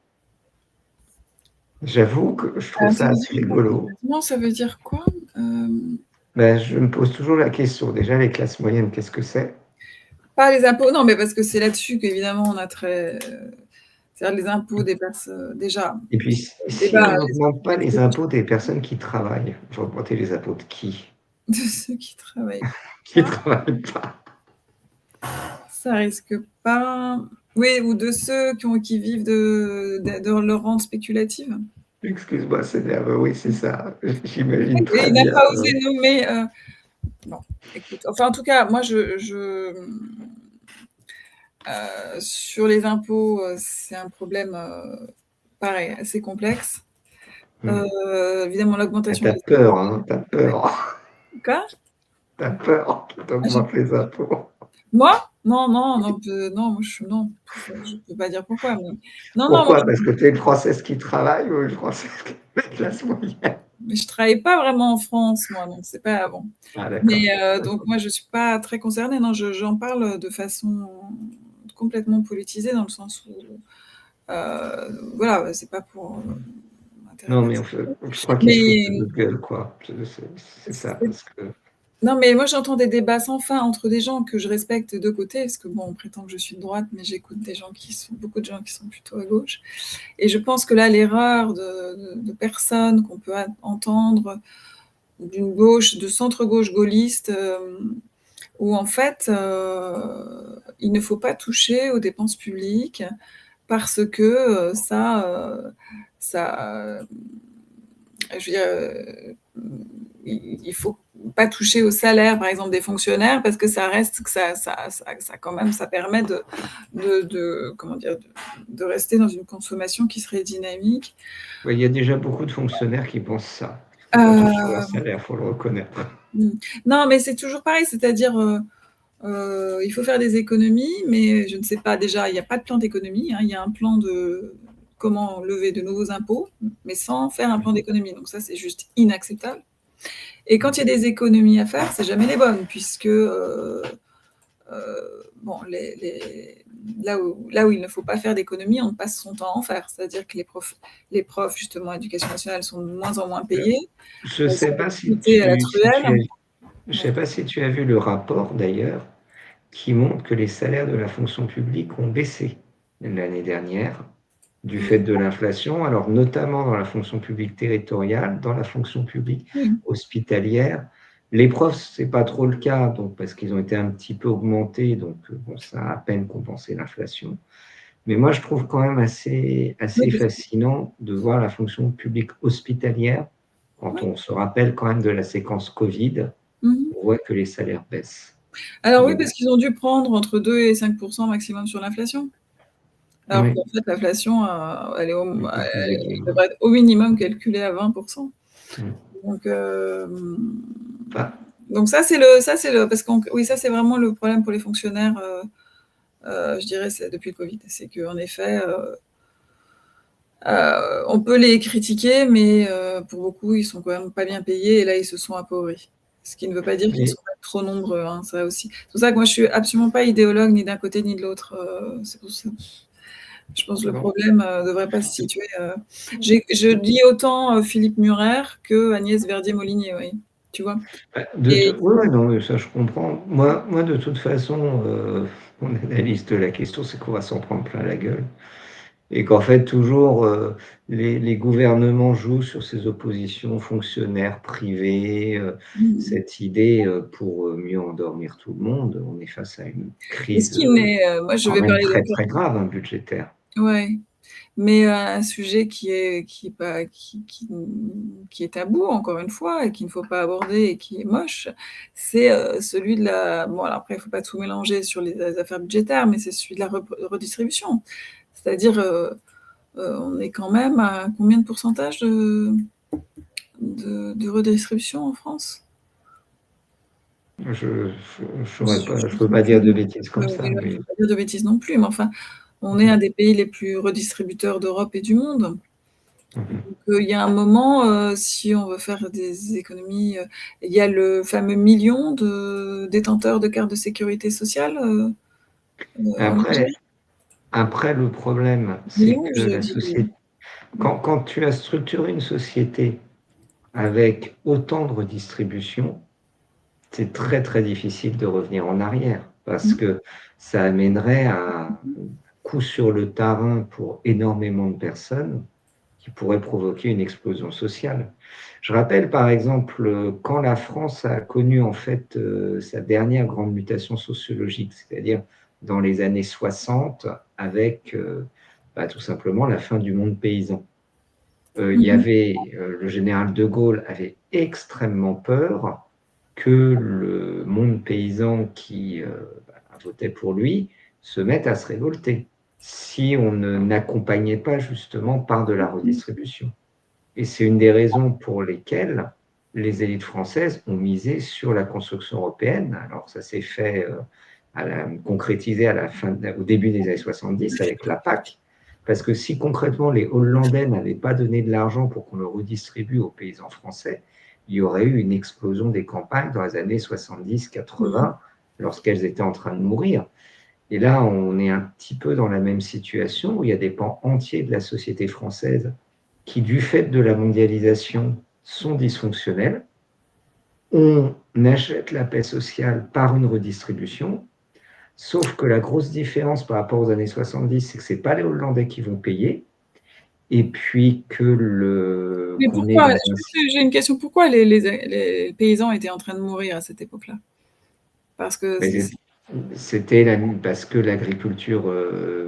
C: J'avoue que je trouve ça assez rigolo.
D: Non, ça veut dire quoi?
C: Je me pose toujours la question. Déjà, les classes moyennes, qu'est-ce que c'est?
D: Pas les impôts, non, mais parce que c'est là-dessus qu'évidemment on a c'est-à-dire les impôts des personnes, déjà.
C: Et puis, si on n'augmente pas les impôts des personnes qui travaillent, il faut augmenter les impôts de qui?
D: De ceux qui travaillent.
C: Qui ne travaillent pas.
D: Ça risque pas. Oui, ou de ceux qui vivent de leur rente spéculative.
C: Excuse-moi, c'est nerveux, oui, c'est ça. J'imagine très
D: il
C: bien.
D: n'a pas osé nommer. Bon, écoute. Enfin, en tout cas, moi, sur les impôts, c'est un problème, pareil, assez complexe. Évidemment, l'augmentation.
C: T'as peur, hein, t'as peur.
D: Quoi?
C: T'as peur qu'ils augmentent les impôts.
D: Moi? Non, non, non, non, moi, non, je peux pas dire pourquoi, mais non, non, moi,
C: Pourquoi? Parce que tu es une Française qui travaille ou une Française qui est de classe moyenne?
D: mais je travaille pas vraiment en France, moi, donc c'est pas bon.
C: Ah d'accord.
D: Mais donc moi, je suis pas très concernée. Non, j'en parle de façon complètement politisée dans le sens où, voilà, c'est pas pour intérêt
C: Non, mais
D: personnel.
C: je crois qu'ils se foutent de
D: Mais
C: notre gueule, quoi. C'est ça, parce que
D: non, mais moi, j'entends des débats sans fin entre des gens que je respecte de côté, parce que bon, on prétend que je suis de droite, mais j'écoute beaucoup de gens qui sont plutôt à gauche. Et je pense que là, l'erreur de personnes qu'on peut entendre d'une gauche, de centre-gauche gaulliste, où en fait, il ne faut pas toucher aux dépenses publiques parce que ça, je veux dire, il faut pas toucher au salaire, par exemple, des fonctionnaires parce que ça reste, que ça quand même, ça permet comment dire, de rester dans une consommation qui serait dynamique.
C: ouais, il y a déjà beaucoup de fonctionnaires qui pensent ça. Il ne faut pas toucher à leur salaire, il faut le reconnaître.
D: Non, mais c'est toujours pareil, c'est-à-dire, il faut faire des économies, mais je ne sais pas, déjà, il n'y a pas de plan d'économie, hein, il y a un plan de comment lever de nouveaux impôts, mais sans faire un plan d'économie. Donc ça, c'est juste inacceptable. Et quand il y a des économies à faire, c'est jamais les bonnes, puisque bon, là où il ne faut pas faire d'économies, on passe son temps à en faire. C'est-à-dire que les profs justement, éducation nationale, sont de moins en moins payés.
C: Je ne
D: Elles
C: sais
D: sont
C: pas si
D: recrutées à la
C: tu
D: truelle.
C: je sais pas si tu as vu le rapport d'ailleurs qui montre que les salaires de la fonction publique ont baissé l'année dernière du fait de l'inflation, alors notamment dans la fonction publique territoriale, dans la fonction publique
D: Oui.
C: hospitalière. Les profs, c'est pas trop le cas, donc parce qu'ils ont été un petit peu augmentés, donc bon, ça a à peine compensé l'inflation. Mais moi, je trouve quand même assez
D: Oui,
C: fascinant de voir la fonction publique hospitalière, quand on se rappelle quand même de la séquence Covid,
D: mmh.
C: on voit que les salaires baissent.
D: Alors oui,
C: Donc,
D: parce qu'ils ont dû prendre entre 2 et 5% maximum sur l'inflation. Alors
C: oui,
D: qu'en fait, l'inflation,
C: beaucoup plus
D: elle
C: aiguë.
D: devrait être au minimum calculée à 20%.
C: Mm.
D: Donc,
C: Enfin,
D: donc ça c'est le parce qu'on oui, ça c'est vraiment le problème pour les fonctionnaires, je dirais, c'est depuis le Covid. C'est qu'en effet, on peut les critiquer, mais pour beaucoup, ils sont quand même pas bien payés et là, ils se sont appauvris. Ce qui ne veut pas dire qu'ils
C: mais
D: sont pas trop nombreux, hein, ça aussi. C'est pour ça que moi, je suis absolument pas idéologue ni d'un côté ni de l'autre. C'est pour ça. Je pense que le
C: bon,
D: problème ne devrait pas se situer. Je lis autant Philippe Murer que Agnès Verdier-Molinier, oui. Tu vois? Et
C: ouais, ouais, non, mais ça je comprends. Moi, de toute façon, mon analyse de la question, c'est qu'on va s'en prendre plein la gueule. Et qu'en fait, toujours, les gouvernements jouent sur ces oppositions fonctionnaires privés, cette idée, pour mieux endormir tout le monde. On est face à une
D: et ce
C: crise
D: qui m'est, moi, je
C: quand
D: vais
C: même
D: parler
C: très,
D: de
C: très grave, hein, budgétaire.
D: ouais. Mais un sujet qui est pas qui est tabou encore une fois et qu'il ne faut pas aborder et qui est moche, c'est, celui de la bon alors après il ne faut pas tout mélanger sur les affaires budgétaires, mais c'est celui de la redistribution. C'est-à-dire, on est quand même à combien de pourcentage de redistribution en France?
C: Je peux pas dire de bêtises comme ça,
D: Il ne
C: mais
D: faut pas dire de bêtises non plus, mais enfin, on est un des pays les plus redistributeurs d'Europe et du monde.
C: mmh.
D: Donc, il y a un moment, si on veut faire des économies, il y a le fameux million de détenteurs de carte de sécurité sociale, en
C: Après
D: Algérie.
C: après le problème, c'est
D: Million,
C: que
D: je
C: la
D: dis
C: société quand tu as structuré une société avec autant de redistribution, c'est très, très difficile de revenir en arrière parce
D: mmh,
C: que ça amènerait à coup sur le terrain pour énormément de personnes qui pourrait provoquer une explosion sociale. Je rappelle par exemple, quand la France a connu en fait, sa dernière grande mutation sociologique, c'est-à-dire dans les années 60 avec, tout simplement la fin du monde paysan. Il y
D: mmh.
C: avait, le général de Gaulle avait extrêmement peur que le monde paysan qui, votait pour lui se mette à se révolter, si on n'accompagnait pas justement par de la redistribution. Et c'est une des raisons pour lesquelles les élites françaises ont misé sur la construction européenne. Alors ça s'est fait, concrétisé au début des années 70 avec la PAC. Parce que si concrètement les Hollandais n'avaient pas donné de l'argent pour qu'on le redistribue aux paysans français, il y aurait eu une explosion des campagnes dans les années 70-80 lorsqu'elles étaient en train de mourir. Et là, on est un petit peu dans la même situation où il y a des pans entiers de la société française qui, du fait de la mondialisation, sont dysfonctionnels. On achète la paix sociale par une redistribution, sauf que la grosse différence par rapport aux années 70, c'est que ce n'est pas les Hollandais qui vont payer, et puis que
D: Mais pourquoi, j'ai une question, pourquoi les paysans étaient en train de mourir à cette époque-là? Parce que
C: parce que l'agriculture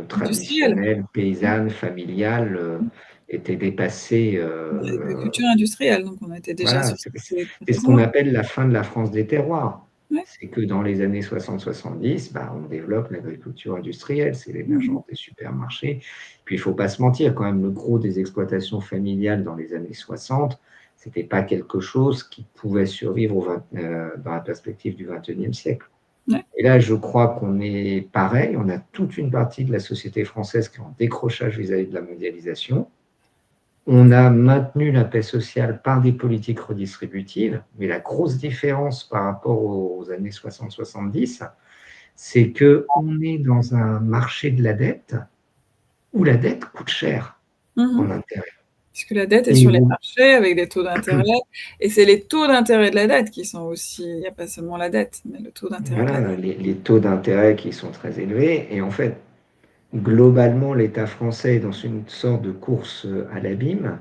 C: traditionnelle, paysanne, familiale était dépassée.
D: L'agriculture industrielle, donc on était déjà
C: Voilà,
D: sur
C: c'est ce qu'on appelle la fin de la France des terroirs.
D: Ouais.
C: C'est que dans les années 60-70, on développe l'agriculture industrielle, c'est l'émergence des supermarchés. Puis il ne faut pas se mentir, quand même, le gros des exploitations familiales dans les années 60, ce n'était pas quelque chose qui pouvait survivre dans la perspective du XXIe siècle.
D: Ouais.
C: Et là, je crois qu'on est pareil, on a toute une partie de la société française qui est en décrochage vis-à-vis de la mondialisation. On a maintenu la paix sociale par des politiques redistributives, mais la grosse différence par rapport aux années 60-70, c'est qu'on est dans un marché de la dette où la dette coûte cher en intérêt.
D: Puisque la dette est sur les marchés avec des taux d'intérêt, et c'est les taux d'intérêt de la dette qui sont aussi, il n'y a pas seulement la dette, mais le taux d'intérêt.
C: Voilà, les taux d'intérêt qui sont très élevés, et en fait, globalement, l'État français est dans une sorte de course à l'abîme,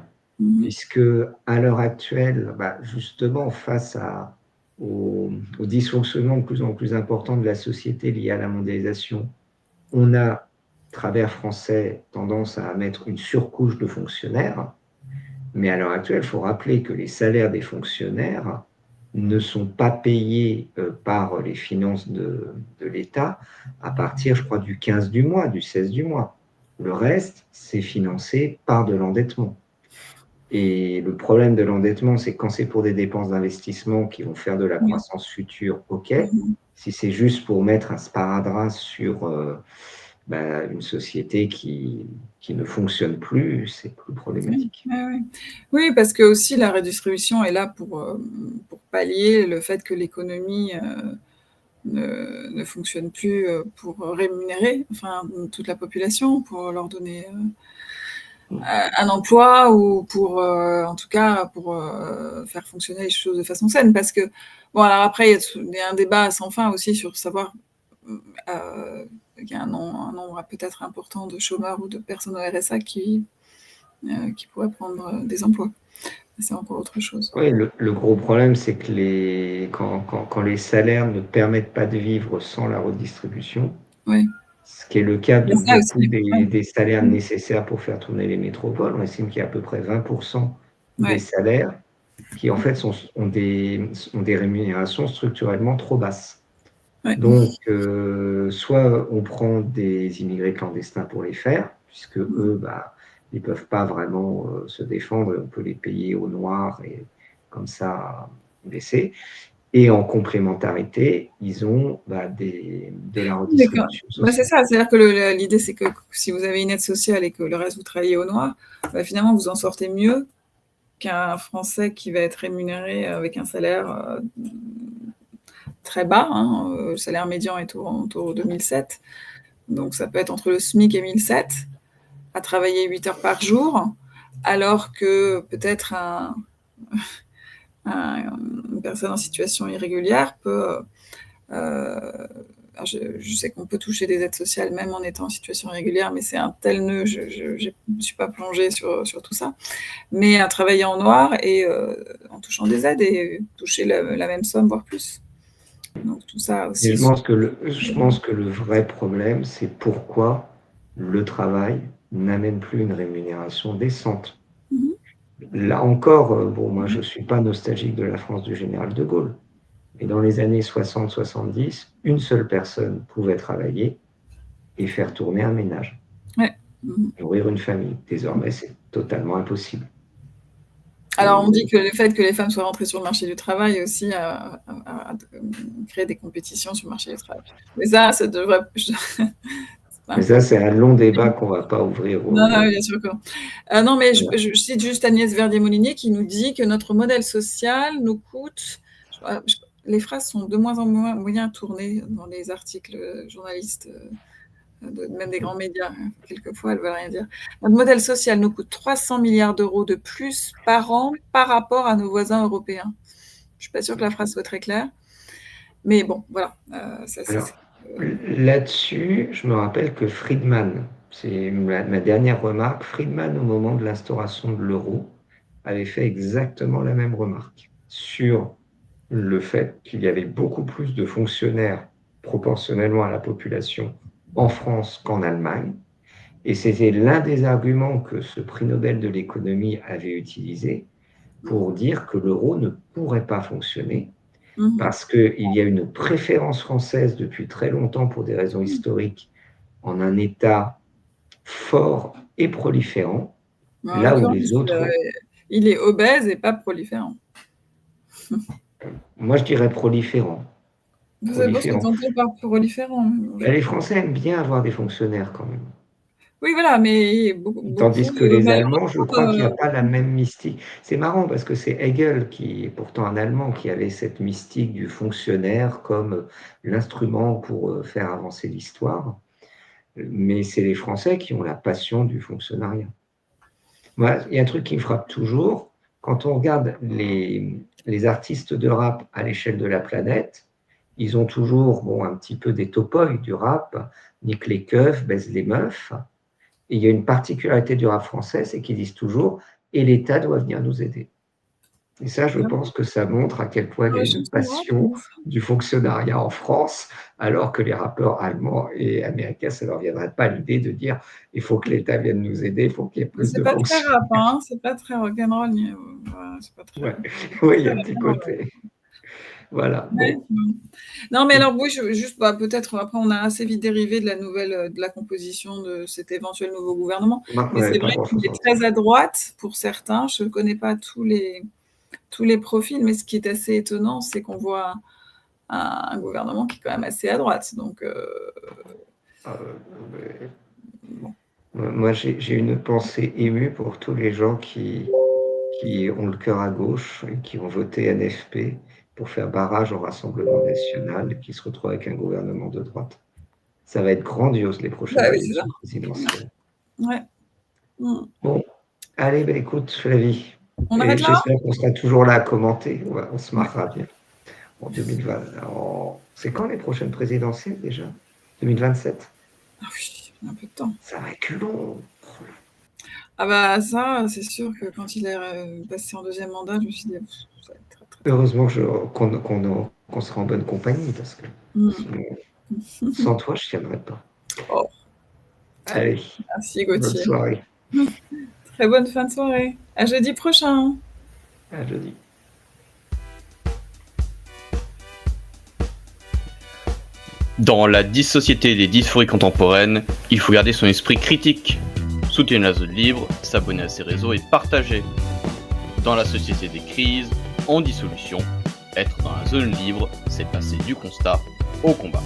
C: puisque à l'heure actuelle, justement, face au dysfonctionnement de plus en plus important de la société lié à la mondialisation, on a, à travers français, tendance à mettre une surcouche de fonctionnaires. Mais à l'heure actuelle, il faut rappeler que les salaires des fonctionnaires ne sont pas payés par les finances de l'État à partir, je crois, du 15 du mois, du 16 du mois. Le reste, c'est financé par de l'endettement. Et le problème de l'endettement, c'est que quand c'est pour des dépenses d'investissement qui vont faire de la croissance future, ok. Si c'est juste pour mettre un sparadrap sur une société qui ne fonctionne plus, c'est plus problématique.
D: Oui, parce que aussi la redistribution est là pour pallier le fait que l'économie ne fonctionne plus pour rémunérer toute la population, pour leur donner un emploi ou pour, en tout cas, pour faire fonctionner les choses de façon saine. Parce que, bon, alors après, il y a un débat sans fin aussi sur savoir qu'il y a un nombre peut-être important de chômeurs ou de personnes au RSA qui pourraient prendre des emplois. C'est encore autre chose.
C: Oui, le gros problème, c'est que quand les salaires ne permettent pas de vivre sans la redistribution, ce qui est le cas de beaucoup des salaires nécessaires pour faire tourner les métropoles, on estime qu'il y a à peu près 20% des salaires qui, en fait, ont des rémunérations structurellement trop basses. Donc, soit on prend des immigrés clandestins pour les faire, puisque eux, ils ne peuvent pas vraiment se défendre, on peut les payer au noir et comme ça baisser. Et en complémentarité, ils ont de la redistribution sociale.
D: C'est ça, c'est-à-dire que l'idée, c'est que si vous avez une aide sociale et que le reste, vous travaillez au noir, finalement, vous en sortez mieux qu'un Français qui va être rémunéré avec un salaire très bas. Le salaire médian est autour de 1007. Donc, ça peut être entre le SMIC et 1007, à travailler 8 heures par jour, alors que peut-être une personne en situation irrégulière peut... je sais qu'on peut toucher des aides sociales même en étant en situation irrégulière, mais c'est un tel nœud, je ne suis pas plongée sur tout ça. Mais à travailler en noir et en touchant des aides et toucher la même somme, voire plus. Donc tout ça aussi.
C: Et je pense que le vrai problème, c'est pourquoi le travail n'amène plus une rémunération décente. Là encore, moi je ne suis pas nostalgique de la France du général de Gaulle, mais dans les années 60-70, une seule personne pouvait travailler et faire tourner un ménage, nourrir une famille. Désormais, c'est totalement impossible.
D: Alors, on dit que le fait que les femmes soient rentrées sur le marché du travail aussi a créé des compétitions sur le marché du travail. Mais ça devrait...
C: Mais ça, c'est un long débat qu'on ne va pas ouvrir.
D: Non, bien sûr que non. Non, mais je cite juste Agnès Verdier-Molinier qui nous dit que notre modèle social nous coûte... les phrases sont de moins en moins bien tournées dans les articles journalistes, même des grands médias. Quelquefois, elles ne veulent rien dire. Notre modèle social nous coûte 300 milliards d'euros de plus par an par rapport à nos voisins européens. Je ne suis pas sûre que la phrase soit très claire. Mais bon, voilà.
C: Là-dessus, je me rappelle que Friedman, c'est ma dernière remarque, Friedman, au moment de l'instauration de l'euro, avait fait exactement la même remarque sur le fait qu'il y avait beaucoup plus de fonctionnaires proportionnellement à la population en France qu'en Allemagne. Et c'était l'un des arguments que ce prix Nobel de l'économie avait utilisé pour dire que l'euro ne pourrait pas fonctionner parce qu'il y a une préférence française depuis très longtemps pour des raisons historiques en un État fort et proliférant, là où les autres...
D: Il est obèse et pas proliférant.
C: Moi, je dirais proliférant.
D: Vous savez pas ce que t'entends par proliférant?
C: Les Français aiment bien avoir des fonctionnaires quand même.
D: Oui, voilà, mais
C: tandis que les Allemands, je crois qu'il n'y a pas la même mystique. C'est marrant parce que c'est Hegel, qui est pourtant un Allemand, qui avait cette mystique du fonctionnaire comme l'instrument pour faire avancer l'histoire. Mais c'est les Français qui ont la passion du fonctionnariat. Moi, il y a un truc qui me frappe toujours, quand on regarde les artistes de rap à l'échelle de la planète, ils ont toujours un petit peu des topoïs du rap, niquent les keufs, baisent les meufs. Et il y a une particularité du rap français, c'est qu'ils disent toujours « et l'État doit venir nous aider ». Et ça, je pense que ça montre à quel point il y a une passion du fonctionnariat en France, alors que les rappeurs allemands et américains, ça ne leur viendrait pas l'idée de dire « il faut que l'État vienne nous aider, il faut qu'il y ait plus de fonctionnaires ».
D: C'est pas très rap, hein, c'est pas très rock'n'roll. C'est pas très...
C: Oui, il y a un petit côté. Voilà. Bon.
D: Non, mais alors, oui, juste, peut-être, après, on a assez vite dérivé de la composition de cet éventuel nouveau gouvernement. Mais c'est vrai qu'il est très à droite pour certains. Je ne connais pas tous les profils, mais ce qui est assez étonnant, c'est qu'on voit un gouvernement qui est quand même assez à droite. Donc,
C: Moi, j'ai une pensée émue pour tous les gens qui ont le cœur à gauche et qui ont voté NFP pour faire barrage au Rassemblement national et qui se retrouvent avec un gouvernement de droite. Ça va être grandiose les prochaines élections présidentielles.
D: Ouais.
C: Bon, allez, écoute, Flavie.
D: On arrête là ?
C: J'espère qu'on sera toujours là à commenter. On se marrera bien. En 2020. C'est quand les prochaines présidentielles déjà ? 2027 ?
D: Ah oui, un peu de temps.
C: Ça va être long.
D: Ah bah ça, c'est sûr que quand il est passé en deuxième mandat, je me suis dit, ça va être très, très...
C: Heureusement qu'on sera en bonne compagnie, parce que sinon, sans toi, je ne tiendrai pas.
D: Oh.
C: Allez,
D: merci Gauthier.
C: Bonne soirée.
D: Très bonne fin de soirée. À jeudi prochain.
C: À jeudi.
A: Dans la dissociété des dysphories contemporaines, il faut garder son esprit critique. Soutenir la zone libre, s'abonner à ses réseaux et partager. Dans la société des crises, en dissolution, être dans la zone libre, c'est passer du constat au combat.